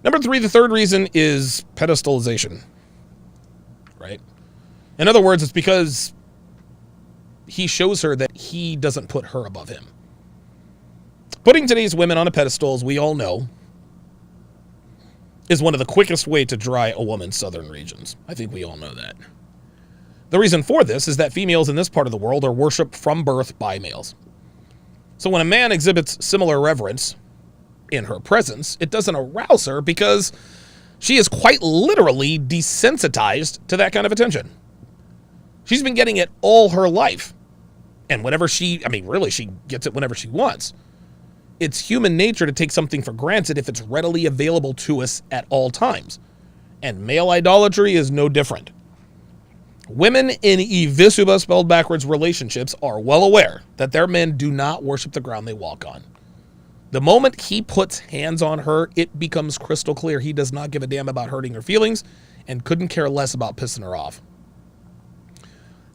Number 3, the third reason is pedestalization, right? In other words, it's because he shows her that he doesn't put her above him. Putting today's women on a pedestal, as we all know, is one of the quickest way to dry a woman's southern regions. I think we all know that. The reason for this is that females in this part of the world are worshipped from birth by males. So when a man exhibits similar reverence in her presence, it doesn't arouse her because she is quite literally desensitized to that kind of attention. She's been getting it all her life. And whenever she gets it whenever she wants. It's human nature to take something for granted if it's readily available to us at all times. And male idolatry is no different. Women in evisuba spelled backwards relationships are well aware that their men do not worship the ground they walk on. The moment he puts hands on her, it becomes crystal clear he does not give a damn about hurting her feelings and couldn't care less about pissing her off.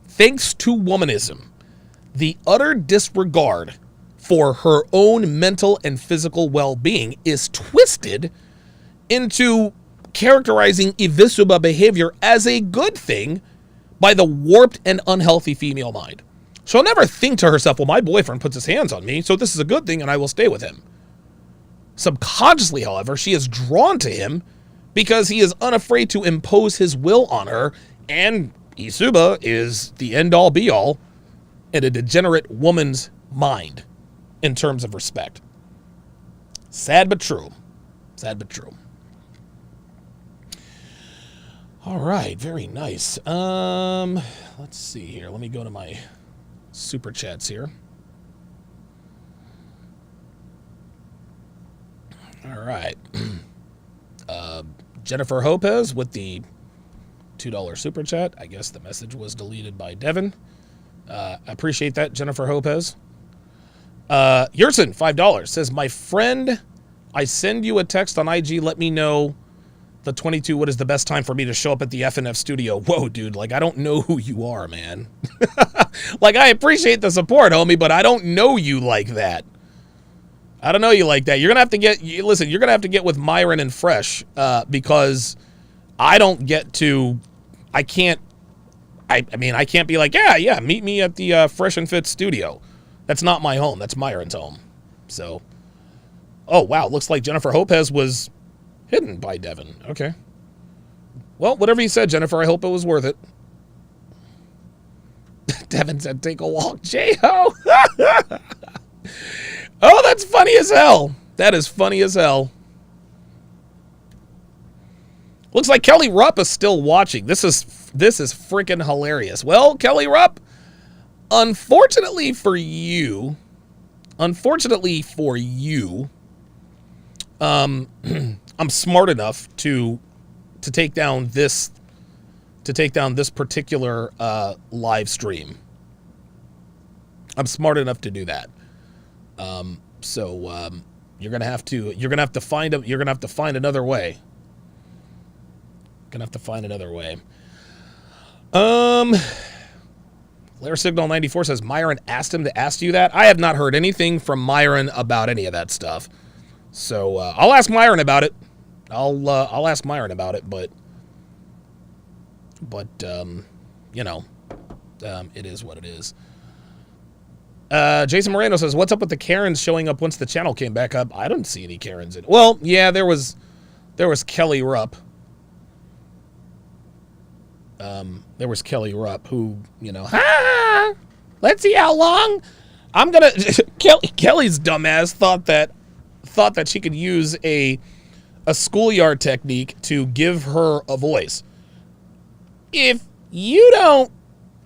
Thanks to womanism, the utter disregard for her own mental and physical well-being is twisted into characterizing evisuba behavior as a good thing by the warped and unhealthy female mind. She'll never think to herself, well, my boyfriend puts his hands on me, so this is a good thing and I will stay with him. Subconsciously, however, she is drawn to him because he is unafraid to impose his will on her, and Isuba is the end-all be-all in a degenerate woman's mind in terms of respect. Sad but true. Sad but true. All right, very nice. Let's see here. Let me go to my super chats here. All right. Jennifer Lopez with the $2 super chat. I guess the message was deleted by Devin. I appreciate that, Jennifer Lopez. Yerson, $5, says, my friend, I send you a text on IG, let me know the 22, what is the best time for me to show up at the FNF studio? Whoa, dude, like, I don't know who you are, man. Like, I appreciate the support, homie, but I don't know you like that. I don't know you like that. You're going to have to get, listen, you're going to have to get with Myron and Fresh, because I don't get to, I can't be like, yeah, meet me at the Fresh and Fit studio. That's not my home. That's Myron's home. So, oh, wow, looks like Jennifer Lopez was hidden by Devin. Okay. Well, whatever you said, Jennifer, I hope it was worth it. Devin said, take a walk, J-Ho. Oh, that's funny as hell. That is funny as hell. Looks like Kelly Rupp is still watching. This is freaking hilarious. Well, Kelly Rupp, unfortunately for you, I'm smart enough to take down this particular live stream. I'm smart enough to do that. So you're gonna have to find another way. Lair Signal 94 says Myron asked him to ask you that. I have not heard anything from Myron about any of that stuff. So I'll ask Myron about it. I'll ask Myron about it, but it is what it is. Jason Moreno says, what's up with the Karens showing up once the channel came back up? I don't see any Karens in. Well, yeah, there was Kelly Rupp. There was Kelly Rupp who, let's see how long I'm gonna. Kelly's dumbass thought that she could use a schoolyard technique to give her a voice. If you don't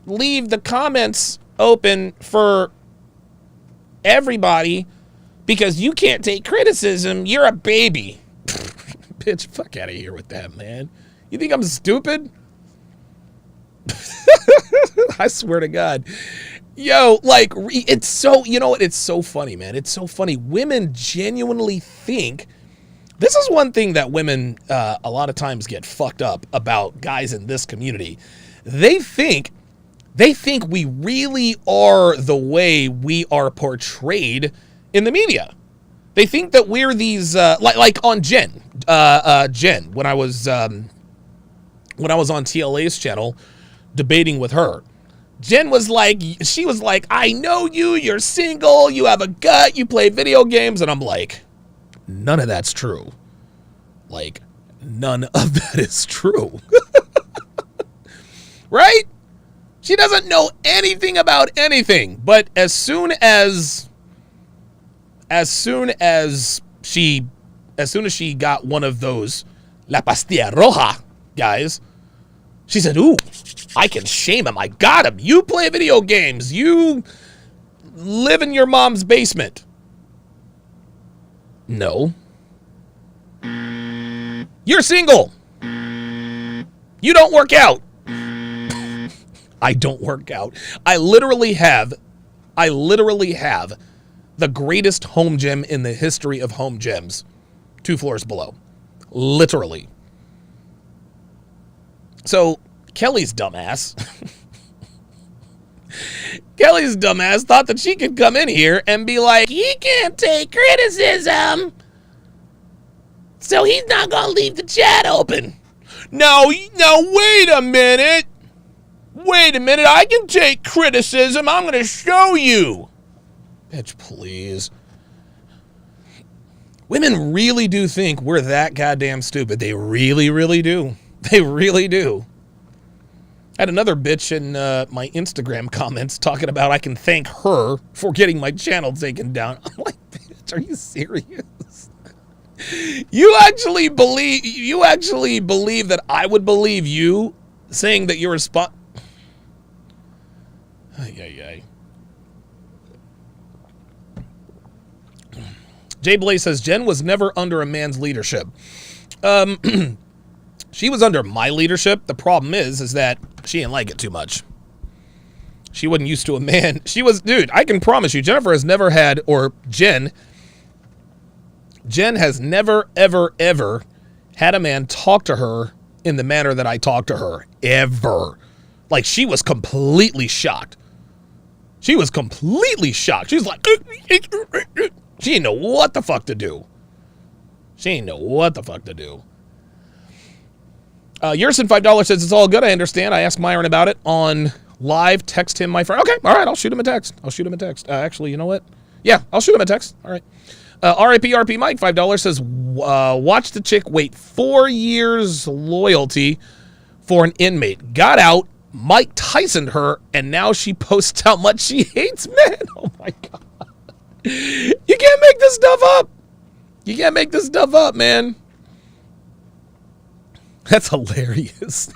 leave the comments open for everybody because you can't take criticism, you're a baby. Bitch, fuck out of here with that, man. You think I'm stupid? I swear to God. Yo, like, it's so, it's so funny, man. It's so funny. Women genuinely think, this is one thing that women a lot of times get fucked up about guys in this community. They think we really are the way we are portrayed in the media. They think that we're these, like on Jen, when I was on TLA's channel debating with her. Jen was like, I know you, you're single, you have a gut, you play video games. And I'm like, none of that's true. Like, none of that is true. Right? She doesn't know anything about anything. But as soon as she got one of those La Pastilla Roja guys, she said, ooh, I can shame him. I got him. You play video games. You live in your mom's basement. No. You're single. You don't work out. I don't work out. I literally have the greatest home gym in the history of home gyms 2 floors below. Literally. So Kelly's dumbass thought that she could come in here and be like, he can't take criticism, so he's not gonna leave the chat open. No, wait a minute, I can take criticism. I'm gonna show you. Bitch, please. Women really do think we're that goddamn stupid. They really, really do. They really do. I had another bitch in my Instagram comments talking about I can thank her for getting my channel taken down. I'm like, bitch, are you serious? You actually believe that I would believe you saying that you're a Jay Blaze says Jen was never under a man's leadership. She was under my leadership. The problem is that she didn't like it too much. She wasn't used to a man. Dude, I can promise you, Jennifer has never had, or Jen has never, ever, ever had a man talk to her in the manner that I talk to her. Ever. Like, she was completely shocked. She was completely shocked. She was like, she didn't know what the fuck to do. Yerson $5 says it's all good. I understand. I asked Myron about it on live. Text him, my friend. Okay, all right. I'll shoot him a text. Actually, you know what? Yeah, I'll shoot him a text. All right. RIP Mike $5 says watch the chick wait 4 years loyalty for an inmate. Got out. Mike Tysoned her, and now she posts how much she hates men. Oh my God. You can't make this stuff up. Man. That's hilarious.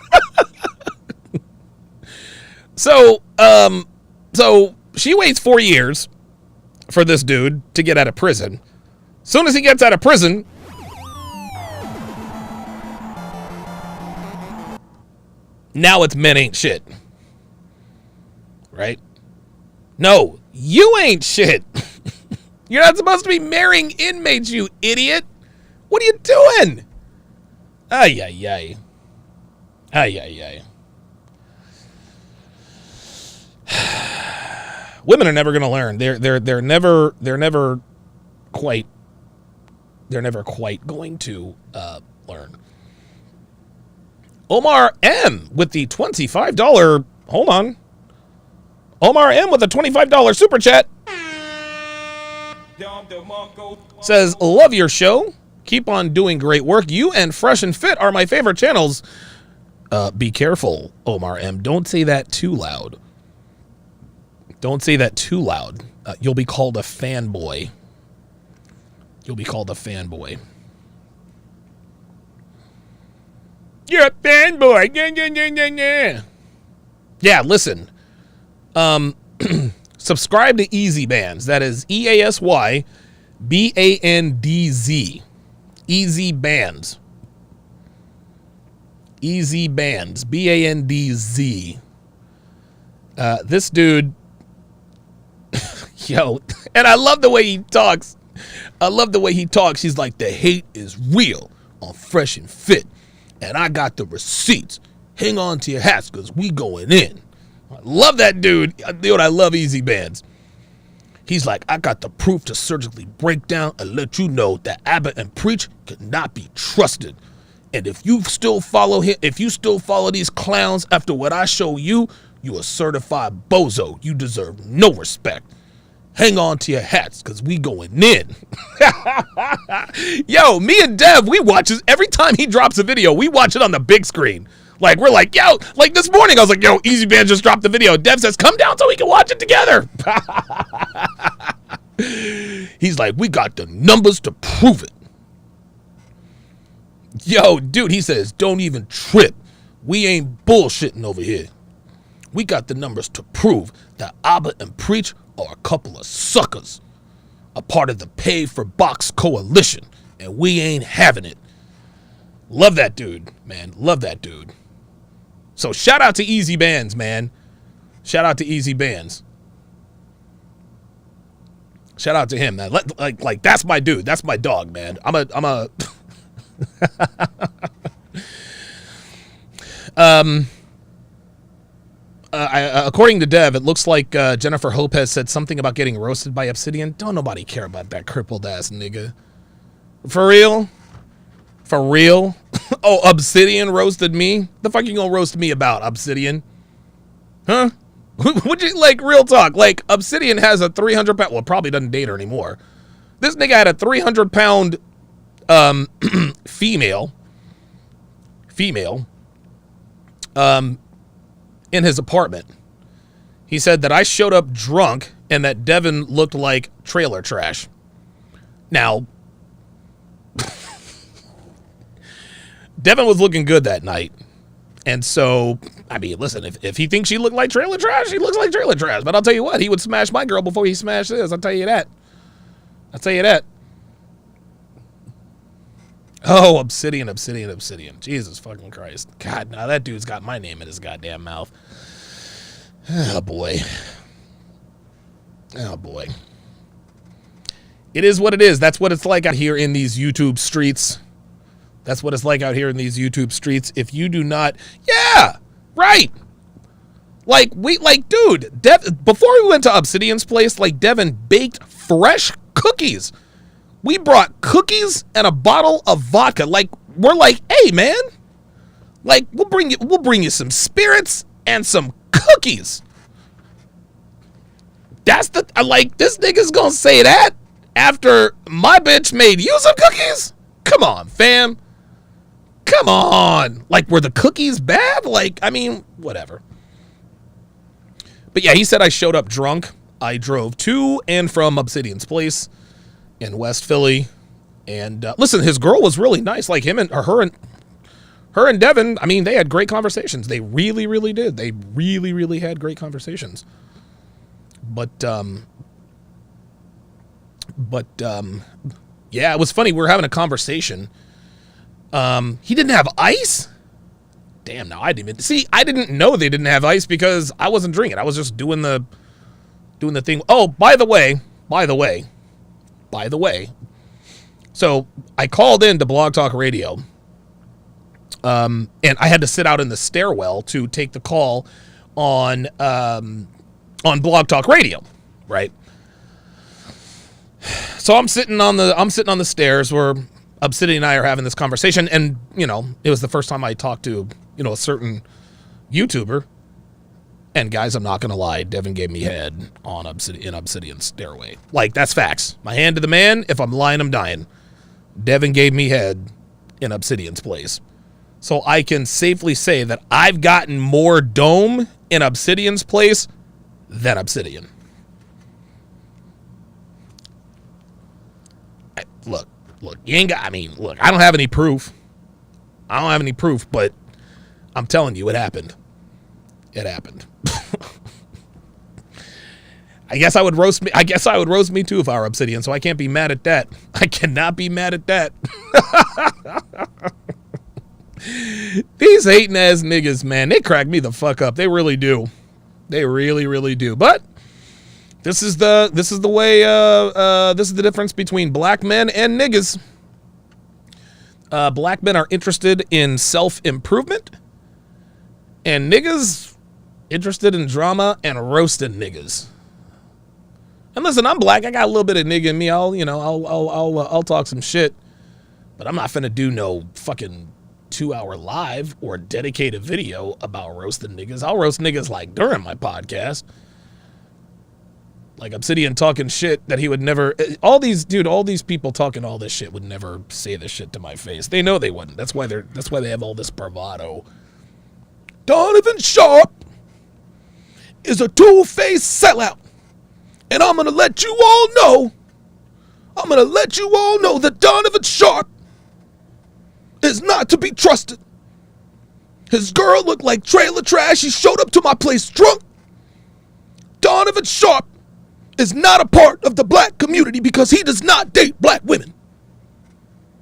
So she waits 4 years for this dude to get out of prison. Soon as he gets out of prison, now it's men ain't shit. Right? No, you ain't shit. You're not supposed to be marrying inmates, you idiot. What are you doing? Ay, ay, ay. Ay, ay, ay. Women are never going to learn. They're never quite going to learn. Omar M with the $25. Hold on. Omar M with a $25 super chat says, love your show. Keep on doing great work. You and Fresh and Fit are my favorite channels. Be careful, Omar M. Don't say that too loud. Don't say that too loud. You'll be called a fanboy. You'll be called a fanboy. You're a fanboy. Yeah, listen. Subscribe to Easy Bands. That is EASY BANDZ. Easy Bands. Easy Bands. BANDZ. This dude, yo, and I love the way he talks. I love the way he talks. He's like, the hate is real on Fresh and Fit. And I got the receipts. Hang on to your hats because we going in. I love that dude. Dude, I love Easy Bands. He's like, I got the proof to surgically break down and let you know that Abbott and Preach cannot be trusted. And if you still follow him, if you still follow these clowns after what I show you, you a certified bozo. You deserve no respect. Hang on to your hats, because we going in. Yo, me and Dev, we watch it every time he drops a video. We watch it on the big screen. Like, we're like, yo, like this morning, I was like, yo, Easy Band just dropped the video. Dev says, come down so we can watch it together. He's like, we got the numbers to prove it. Yo, dude, he says, don't even trip. We ain't bullshitting over here. We got the numbers to prove that Abba and Preach are a couple of suckers, a part of the Pay for Box coalition, and we ain't having it. Love that dude, man. Love that dude. So shout out to Easy Bands, man. Shout out to Easy Bands. Shout out to him, man. Like that's my dude. That's my dog, man. I'm a according to Dev, it looks like Jennifer Lopez said something about getting roasted by Obsidian. Don't nobody care about that crippled ass nigga. For real? For real? Oh, Obsidian roasted me? The fuck you gonna roast me about, Obsidian? Huh? Would you, like, real talk? Like, Obsidian has a 300-pound... Well, probably doesn't date her anymore. This nigga had a 300-pound female in his apartment. He said that I showed up drunk and that Devin looked like trailer trash. Now, Devin was looking good that night. And so, I mean, listen, if he thinks she looked like trailer trash, she looks like trailer trash. But I'll tell you what, he would smash my girl before he smashed this. I'll tell you that. I'll tell you that. Oh, Obsidian. Jesus fucking Christ. God, now that dude's got my name in his goddamn mouth. Oh, boy. Oh, boy. It is what it is. That's what it's like out here in these YouTube streets. That's what it's like out here in these YouTube streets. If you do not... Yeah! Right! Dude, before we went to Obsidian's place, Devin baked fresh cookies. We brought cookies and a bottle of vodka. We're like, hey, man. We'll bring you some spirits and some cookies. That's the... this nigga's gonna say that after my bitch made you some cookies? Come on, fam. Come on. Were the cookies bad? I mean, whatever. But yeah, he said I showed up drunk. I drove to and from Obsidian's place in West Philly. And listen, his girl was really nice. Her Her and Devin, I mean, they had great conversations. They really, really did. They really, really had great conversations. But yeah, it was funny. We were having a conversation. He didn't have ice? Damn, now I didn't know they didn't have ice because I wasn't drinking. I was just doing the thing. Oh, by the way. So I called in to Blog Talk Radio. And I had to sit out in the stairwell to take the call on Blog Talk Radio, right? So I'm sitting on the stairs where Obsidian and I are having this conversation, and it was the first time I talked to a certain YouTuber. And guys, I'm not gonna lie, Devin gave me head on Obsidian's stairway. Like, that's facts. My hand to the man. If I'm lying, I'm dying. Devin gave me head in Obsidian's place. So I can safely say that I've gotten more dome in Obsidian's place than Obsidian. Look, you ain't got, look, I don't have any proof. But I'm telling you, it happened. It happened. I guess I would roast me too if I were Obsidian, so I can't be mad at that. I cannot be mad at that. These hating ass niggas, man, they crack me the fuck up. They really do. They really, really do. But this is the way this is the difference between black men and niggas. Black men are interested in self-improvement, and niggas interested in drama and roasting niggas. And listen, I'm black. I got a little bit of nigga in me. I'll talk some shit, but I'm not finna do no fucking 2-hour live or dedicated video about roasting niggas. I'll roast niggas like during my podcast. Like Obsidian talking shit that he would never. All these people talking all this shit would never say this shit to my face. They know they wouldn't. That's why they have all this bravado. Donovan Sharpe is a two-faced sellout. And I'm going to let you all know that Donovan Sharpe is not to be trusted. His girl looked like trailer trash. He showed up to my place drunk. Donovan Sharpe is not a part of the black community because he does not date black women.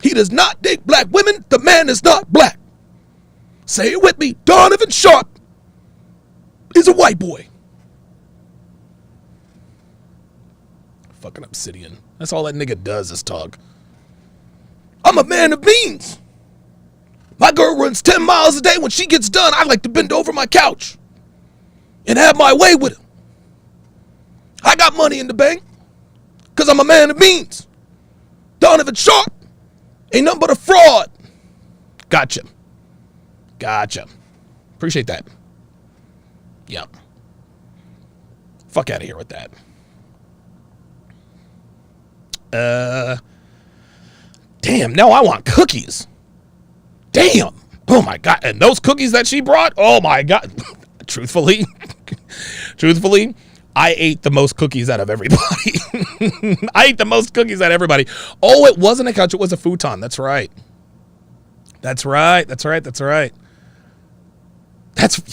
He does not date black women. The man is not black. Say it with me. Donovan Sharpe is a white boy. Fucking Obsidian. That's all that nigga does is talk. I'm a man of means. My girl runs 10 miles a day. When she gets done, I like to bend over my couch and have my way with her. I got money in the bank because I'm a man of means. Donovan Sharpe ain't nothing but a fraud. Gotcha. Appreciate that. Yep. Fuck out of here with that. Damn, now I want cookies. Damn. Oh my God. And those cookies that she brought, oh my God. Truthfully, I ate the most cookies out of everybody. Oh, it wasn't a couch, it was a futon. That's right.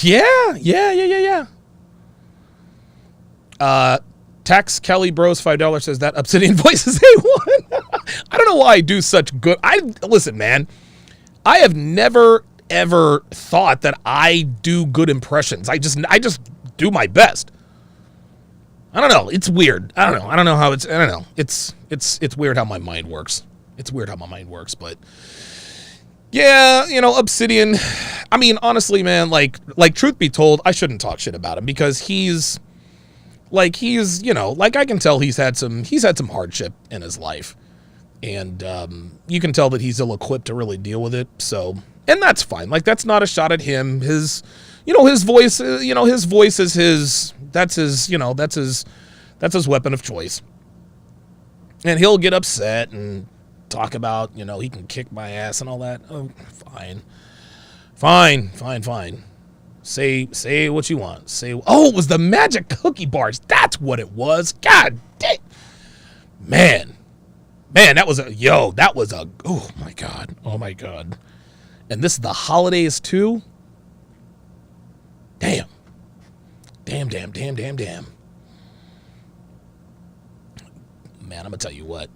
Yeah. Tax Kelly Bros $5 says that Obsidian voice is A1. I don't know why I do such good. Listen, man. I have never ever thought that I do good impressions. I just do my best. I don't know. It's weird. I don't know how it's. I don't know. It's weird how my mind works. But yeah, Obsidian. I mean, honestly, man. Like truth be told, I shouldn't talk shit about him because he's I can tell he's had some hardship in his life, and you can tell that he's ill-equipped to really deal with it. So, and that's fine. Like, that's not a shot at him. His voice. His voice is his. That's his weapon of choice. And he'll get upset and talk about he can kick my ass and all that. Oh, fine. Say what you want. It was the magic cookie bars. That's what it was. God dang. Man, oh my God. And this is the holidays too? Damn. Damn. Man, I'm going to tell you what.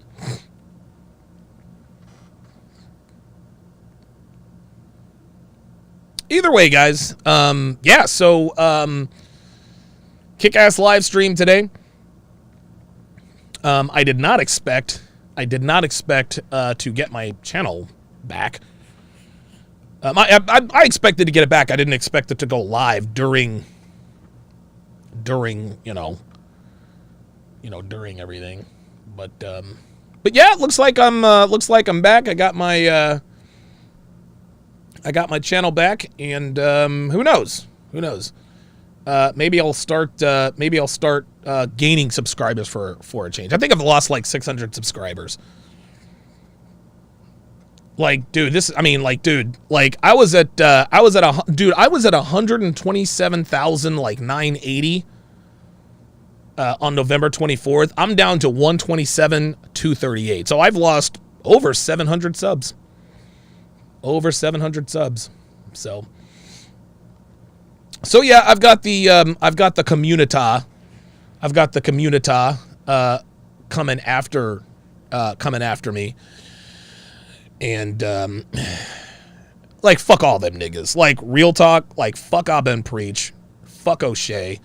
Either way, guys. Yeah, so kick-ass live stream today. I did not expect to get my channel back. I expected to get it back. I didn't expect it to go live during during everything. But yeah, it looks like I'm back. I got my channel back, and who knows? Maybe I'll start gaining subscribers for a change. I think I've lost like 600 subscribers. Like, dude, I was at 127,000 like 980 on November 24th. I'm down to 127,238. So I've lost over 700 subs. Over 700 subs. So yeah, I've got the communita. I've got the communita coming after me. And like, fuck all them niggas. Like, real talk, like, fuck Abin Preach, fuck O'Shea.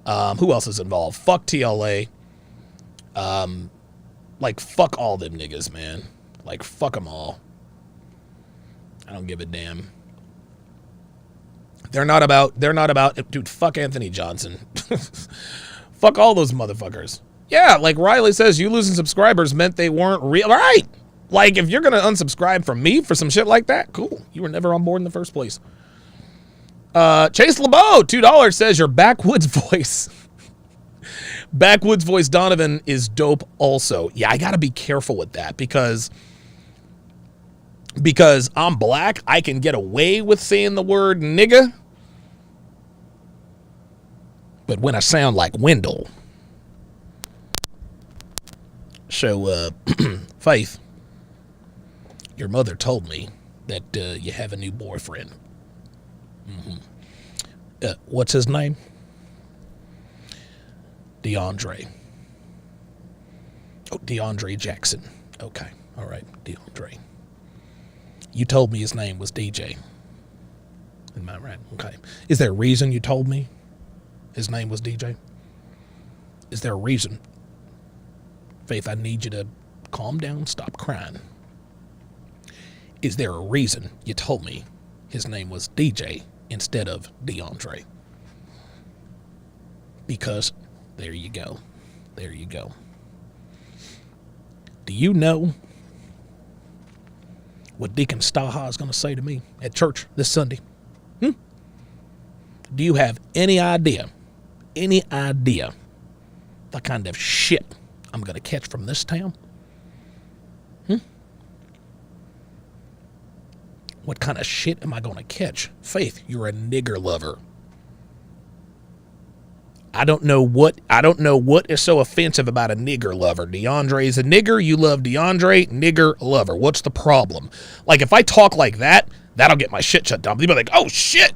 Who else is involved? Fuck TLA. Like, fuck all them niggas, man. Like, fuck them all. I don't give a damn. They're not about, dude, fuck Anthony Johnson. Fuck all those motherfuckers. Yeah, like Riley says, you losing subscribers meant they weren't real. All right. Like, if you're going to unsubscribe from me for some shit like that, cool. You were never on board in the first place. Chase LeBeau, $2, says your backwoods voice. Backwoods voice Donovan is dope also. Yeah, I got to be careful with that because I'm black. I can get away with saying the word nigga. But when I sound like Wendell. So, Faith, your mother told me that you have a new boyfriend. Mm-hmm. What's his name? DeAndre. Oh, DeAndre Jackson. Okay. All right. DeAndre. You told me his name was DJ. Am I right? Okay. Is there a reason you told me his name was DJ? Is there a reason? Faith, I need you to calm down, stop crying. Is there a reason you told me his name was DJ instead of DeAndre? Because there you go. There you go. Do you know what Deacon Staha is going to say to me at church this Sunday? Do you have any idea the kind of shit I'm going to catch from this town? What kind of shit am I going to catch? Faith, you're a nigger lover. I don't know what is so offensive about a nigger lover. DeAndre is a nigger. You love DeAndre. Nigger lover. What's the problem? Like, if I talk like that, that'll get my shit shut down. People are like, oh shit,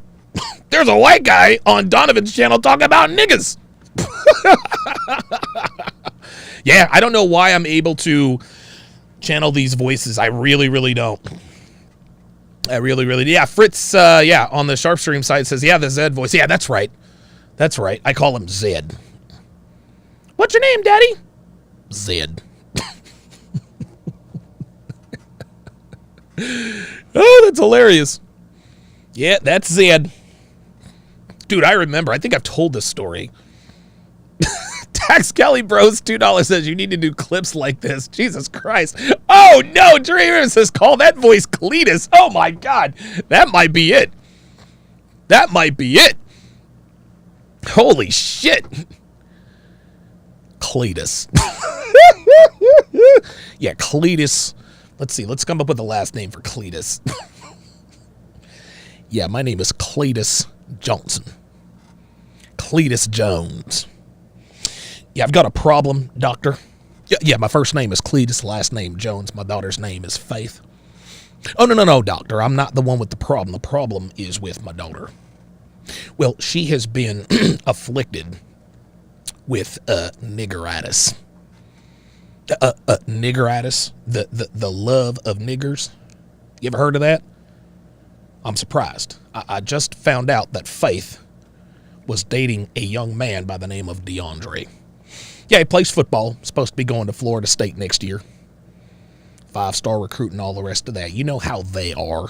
there's a white guy on Donovan's channel talking about niggas. Yeah, I don't know why I'm able to channel these voices. I really, really don't. Yeah, Fritz, on the Sharpe stream site says, yeah, the Zed voice. Yeah, that's right. That's right. I call him Zed. What's your name, Daddy? Zed. Oh, that's hilarious. Yeah, that's Zed. Dude, I remember. I think I've told this story. Tax Kelly Bros, $2 says you need to do clips like this. Jesus Christ. Oh, no. Dreamer says call that voice Cletus. Oh, my God. That might be it. That might be it. Holy shit. Cletus. Yeah, Cletus. Let's see. Let's come up with a last name for Cletus. Yeah, my name is Cletus Johnson. Cletus Jones. Yeah, I've got a problem, doctor. Yeah, my first name is Cletus, last name Jones. My daughter's name is Faith. Oh, no, no, no, doctor. I'm not the one with the problem. The problem is with my daughter. Well, she has been afflicted with niggeritis. Niggeritis, the love of niggers. You ever heard of that? I'm surprised. I just found out that Faith was dating a young man by the name of DeAndre. Yeah, he plays football. Supposed to be going to Florida State next year. 5-star recruit and all the rest of that. You know how they are.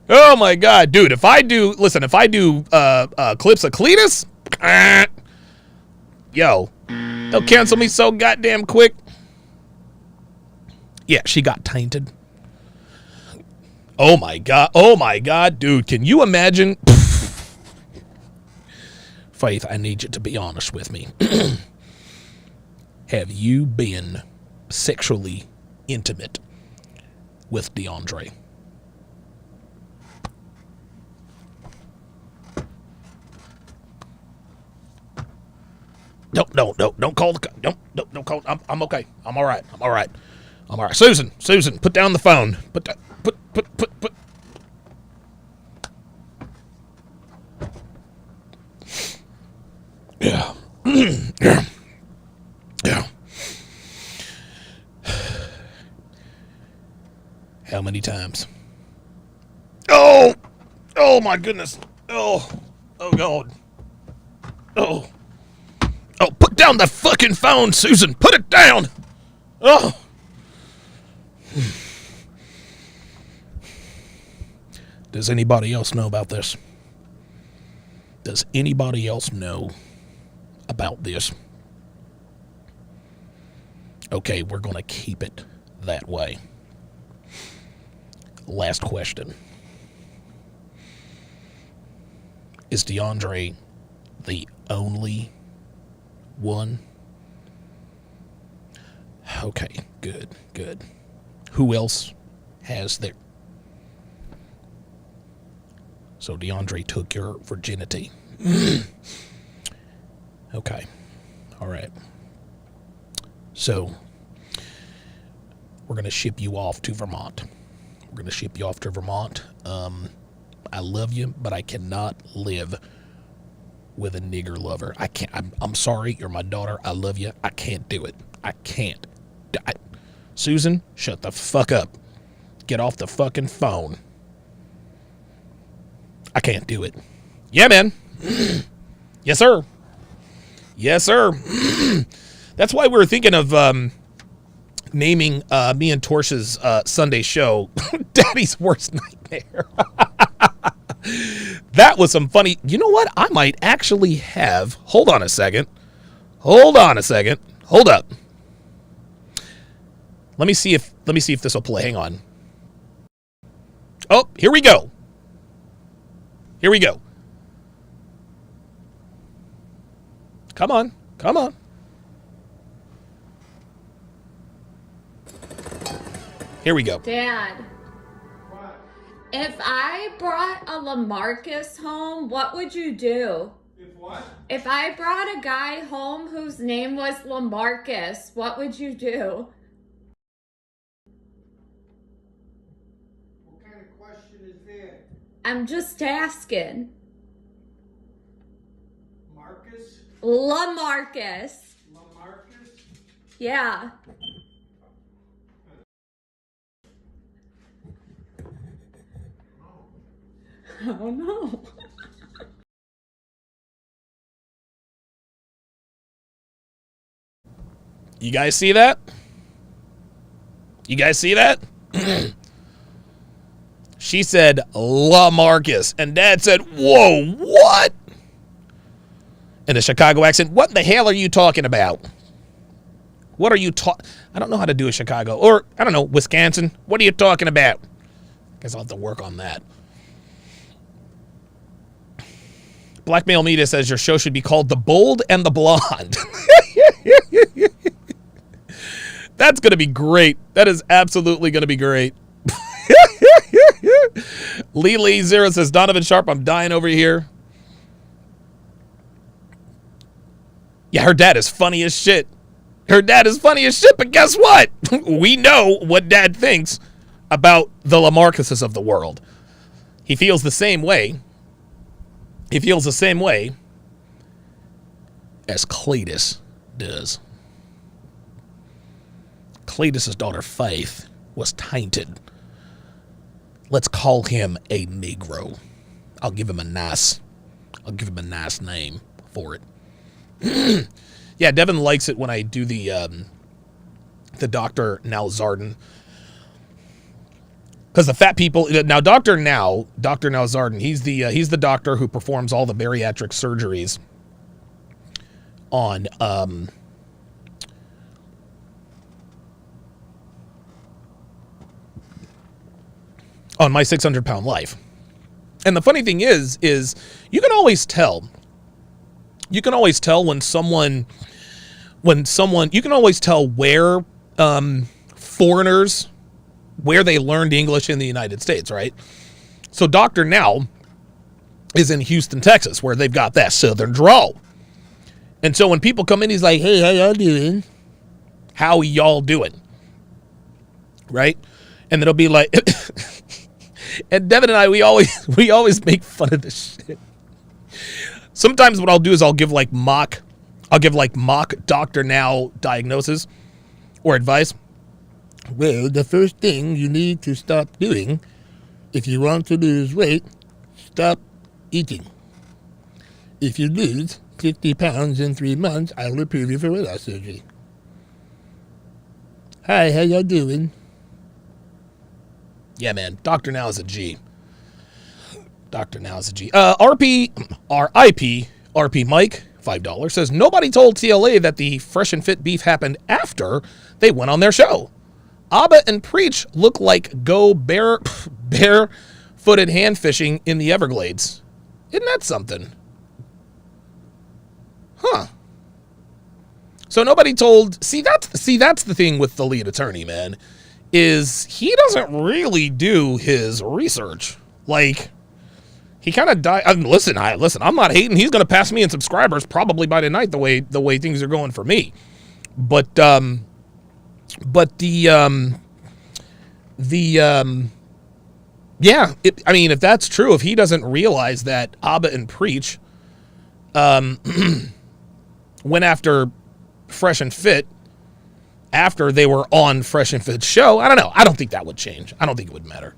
Oh my God, dude! If I do clips of Cletus, yo, they'll cancel me so goddamn quick. Yeah, she got tainted. Oh my God, dude! Can you imagine? Faith, I need you to be honest with me. Have you been sexually intimate with DeAndre? Don't call the don't call. I'm okay. I'm all right. Susan, put down the phone. Put. Yeah. Yeah. How many times? Oh my goodness. Oh God. Oh, put down the fucking phone, Susan. Put it down. Oh. Does anybody else know about this? Does anybody else know about this? Okay, we're going to keep it that way. Last question. Is DeAndre the only one? Okay, good. Who else has their... So DeAndre took your virginity. Okay. All right. So we're going to ship you off to Vermont. I love you, but I cannot live with a nigger lover. I can't. I'm sorry. You're my daughter. I love you. I can't do it. I can't. Susan, shut the fuck up. Get off the fucking phone. I can't do it. Yeah, man. Yes, sir. That's why we were thinking of naming me and Torsh's Sunday show Daddy's Worst Nightmare. That was some funny. You know what? I might actually have. Hold on a second. Hold up. Let me see if this will play. Hang on. Oh, here we go. Come on. Here we go. Dad, if I brought a LaMarcus home, what would you do? If what? If I brought a guy home whose name was LaMarcus, what would you do? What kind of question is that? I'm just asking. Marcus? LaMarcus. LaMarcus? Yeah. Oh no. You guys see that? She said LaMarcus, and Dad said, "Whoa, what?" In a Chicago accent. What the hell are you talking about? What are you talking? I don't know how to do a Chicago, or I don't know, Wisconsin. What are you talking about? Guess I'll have to work on that. Blackmail Media says your show should be called The Bold and the Blonde. That's going to be great. That is absolutely going to be great. Lee 0 says, Donovan Sharpe, I'm dying over here. Yeah, her dad is funny as shit. Her dad is funny as shit, but guess what? We know what dad thinks about the LaMarcuses of the world. He feels the same way. He feels the same way as Cletus does. Cletus's daughter Faith was tainted. Let's call him a Negro. I'll give him a nice name for it. Yeah, Devin likes it when I do the Dr. Now Zarden. Because the fat people now, Dr. Now Zarden, he's the doctor who performs all the bariatric surgeries on My 600-Pound Life. And the funny thing is you can always tell when someone, you can always tell where foreigners, where they learned English in the United States, right? So Dr. Now is in Houston, Texas, where they've got that Southern drawl. And so when people come in, he's like, hey, how y'all doing? How y'all doing? Right? And then it'll be like, and Devin and I, we always make fun of this shit. Sometimes what I'll do is I'll give like mock Dr. Now diagnosis or advice. Well, the first thing you need to stop doing if you want to lose weight, stop eating. If you lose 50 pounds in 3 months, I will approve you for weight loss surgery. Hi, how y'all doing? Yeah, man, Dr. Now is a G. Dr. Now is a G. RP Mike, $5, says, nobody told TLA that the Fresh and Fit beef happened after they went on their show. Abba and Preach look like go barefooted hand fishing in the Everglades. Isn't that something? Huh. So nobody told, see that's the thing with the lead attorney, man, is he doesn't really do his research. Like, he kind of died. Listen, I'm not hating. He's going to pass me in subscribers probably by tonight, the way things are going for me. But yeah, if that's true, if he doesn't realize that Abba and Preach went after Fresh and Fit after they were on Fresh and Fit's show, I don't know. I don't think that would change. I don't think it would matter.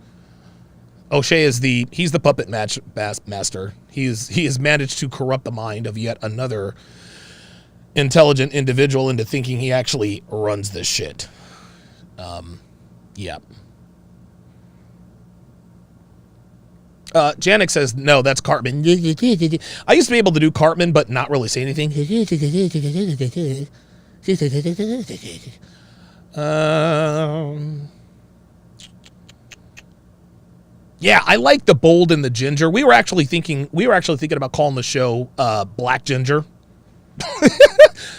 O'Shea he's the puppet master. He has managed to corrupt the mind of yet another intelligent individual into thinking he actually runs this shit. Yeah. Janik says, no, that's Cartman. I used to be able to do Cartman, but not really say anything. Yeah, I like the bold and the ginger. We were actually thinking about calling the show Black Ginger.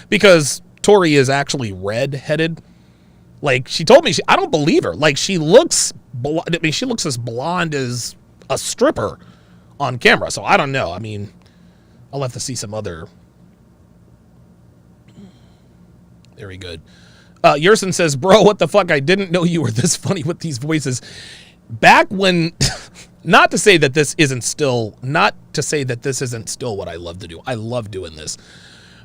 Because Tori is actually red-headed. Like, she told me, I don't believe her. Like, she looks as blonde as a stripper on camera. So I don't know. I mean, I'll have to see some other. Very good. Yerson says, bro, what the fuck? I didn't know you were this funny with these voices. Back when, not to say that this isn't still what I love to do. I love doing this.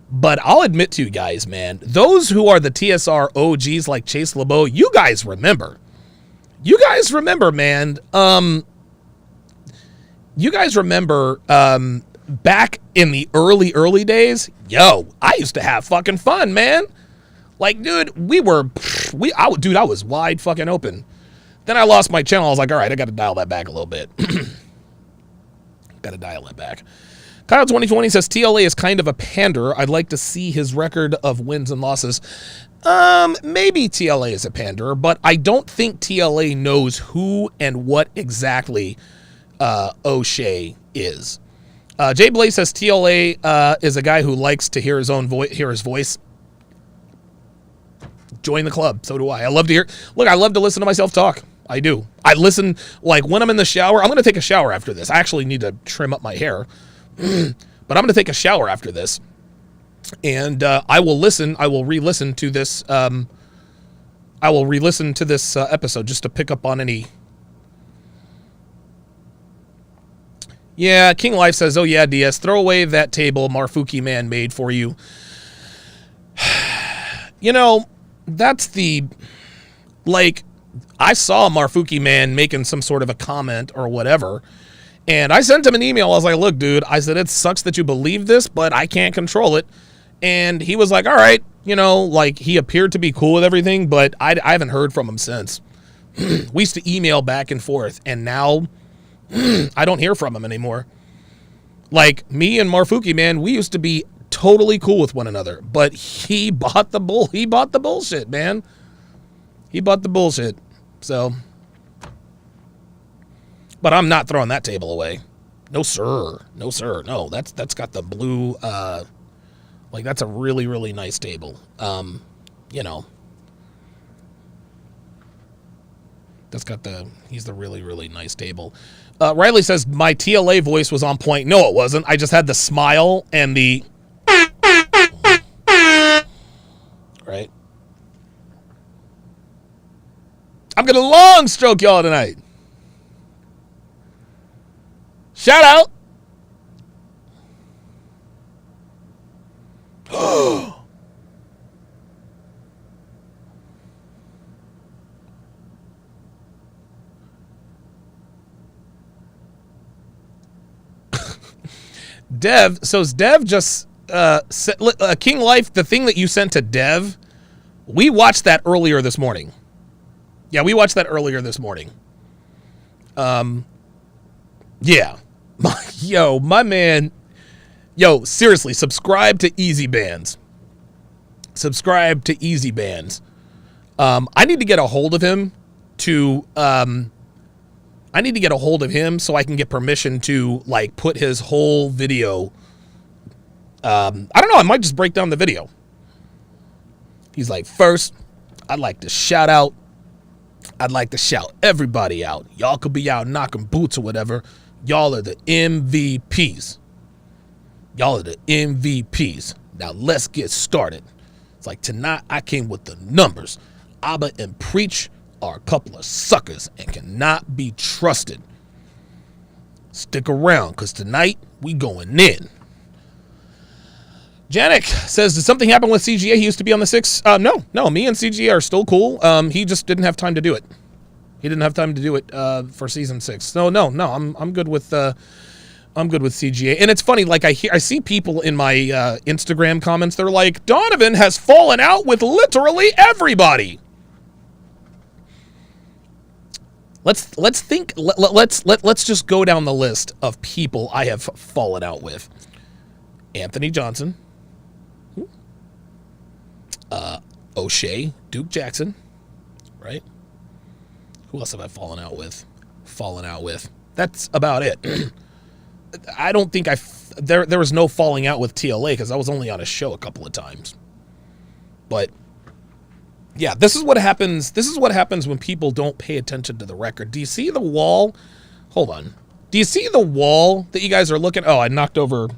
But I'll admit to you guys, man, those who are the TSR OGs like Chase LeBeau, you guys remember, man. You guys remember back in the early days, yo, I used to have fucking fun, man. Like, dude, I was wide fucking open. Then I lost my channel. I was like, all right, I got to dial that back a little bit. Got to dial that back. Kyle 2020 says TLA is kind of a pander. I'd like to see his record of wins and losses. Maybe TLA is a panderer, but I don't think TLA knows who and what exactly O'Shea is. Jay Blaze says TLA is a guy who likes to hear his voice. Join the club. So do I. I love to listen to myself talk. I do. I listen, like, when I'm in the shower. I'm going to take a shower after this. I actually need to trim up my hair. But I'm going to take a shower after this. And I will re-listen to this. I will re-listen to this episode just to pick up on any. Yeah, King Life says, "Oh yeah, DS, throw away that table Marfuki Man made for you." You know, that's the, like, I saw Marfuki Man making some sort of a comment or whatever, and I sent him an email. I was like, "Look, dude," I said, "it sucks that you believe this, but I can't control it." And he was like, "All right," you know, like, he appeared to be cool with everything, but I haven't heard from him since. We used to email back and forth, and now I don't hear from him anymore. Like, me and Marfuki, man, we used to be totally cool with one another, but he bought the bullshit, man. He bought the bullshit. So, but I'm not throwing that table away. No, sir. No, sir. No, that's got the blue, like, that's a really, really nice table. You know, he's the really, really nice table. Riley says, my TLA voice was on point. No, it wasn't. I just had the smile and the... Right? I'm going to long stroke y'all tonight. Shout out. Dev, so Dev just King Life, the thing that you sent to Dev, we watched that earlier this morning. Yeah, we watched that earlier this morning. Yeah. My man, seriously, subscribe to Easy Bands. Subscribe to Easy Bands. I need to get a hold of him so I can get permission to, like, put his whole video. I don't know. I might just break down the video. He's like, first, I'd like to shout everybody out. Y'all could be out knocking boots or whatever. Y'all are the MVPs. Y'all are the MVPs. Now let's get started. It's like, tonight I came with the numbers. Abba and Preach are a couple of suckers and cannot be trusted. Stick around, because tonight we going in. Janik says, did something happen with CGA? He used to be on the 6. No, me and CGA are still cool. He just didn't have time to do it. He didn't have time to do it for season 6. No, I'm good with CGA. And it's funny, like, I see people in my Instagram comments, they're like, Donovan has fallen out with literally everybody. Let's just go down the list of people I have fallen out with. Anthony Johnson, O'Shea, Duke Jackson, right? Who else have I fallen out with? That's about it. I don't think there was no falling out with TLA because I was only on a show a couple of times. But yeah, this is what happens. This is what happens when people don't pay attention to the record. Do you see the wall? Hold on. Do you see the wall that you guys are looking? Oh, I knocked over.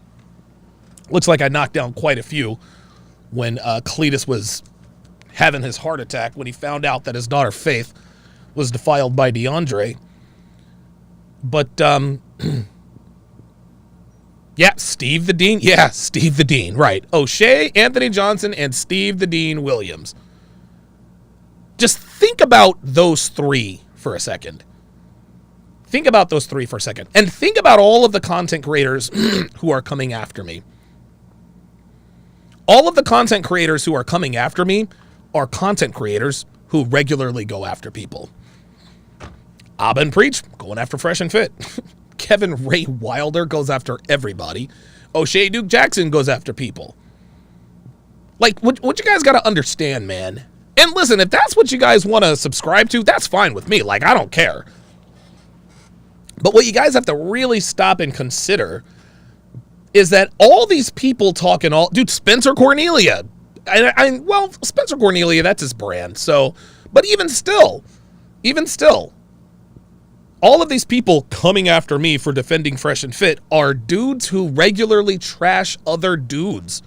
Looks like I knocked down quite a few when Cletus was having his heart attack when he found out that his daughter Faith was defiled by DeAndre. But yeah, Steve the Dean. Yeah, Steve the Dean. Right. O'Shea, Anthony Johnson, and Steve the Dean Williams. Just think about those three for a second. Think about those three for a second. And think about all of the content creators who are coming after me. All of the content creators who are coming after me are content creators who regularly go after people. Abba and Preach, going after Fresh and Fit. Kevin Ray Wilder goes after everybody. O'Shea Duke Jackson goes after people. Like, what you guys got to understand, man. And listen, if that's what you guys want to subscribe to, that's fine with me. Like, I don't care. But what you guys have to really stop and consider is that all these people talking dude, Spencer Cornelia. Well, Spencer Cornelia, that's his brand. So, but even still, all of these people coming after me for defending Fresh and Fit are dudes who regularly trash other dudes.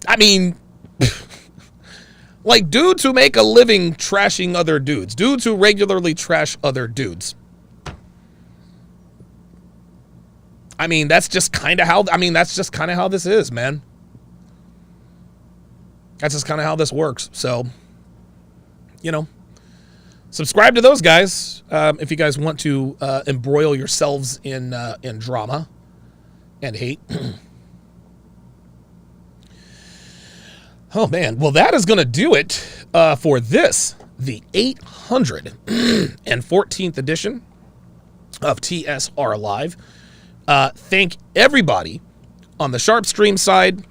I mean, like dudes who make a living trashing other dudes, dudes who regularly trash other dudes. I mean, that's just kind of how this is, man. That's just kind of how this works. So, subscribe to those guys if you guys want to embroil yourselves in drama and hate. Oh, man. Well, that is going to do it for this, the 814th edition of TSR Live. Thank everybody on the Sharpe stream side.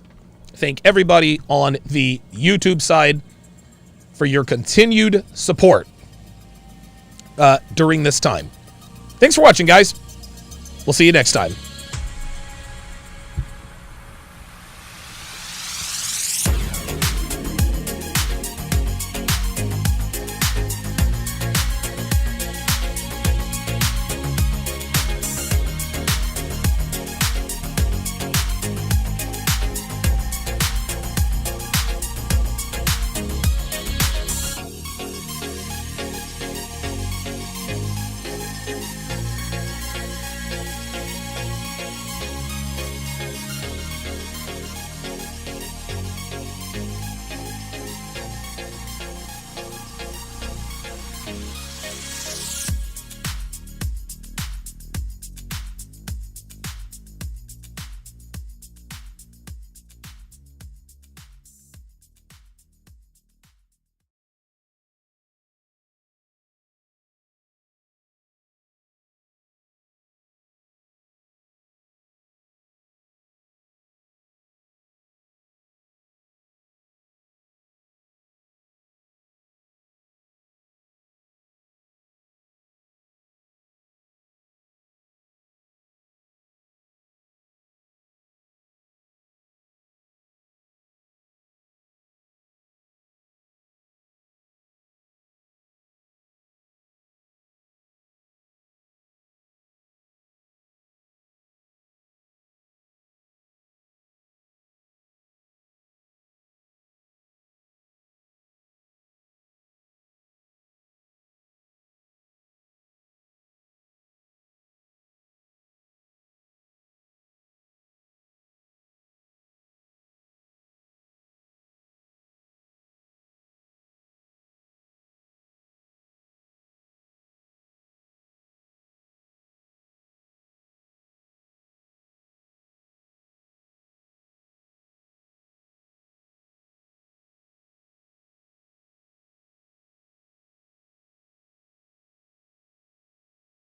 Thank everybody on the YouTube side for your continued support during this time. Thanks for watching, guys. We'll see you next time.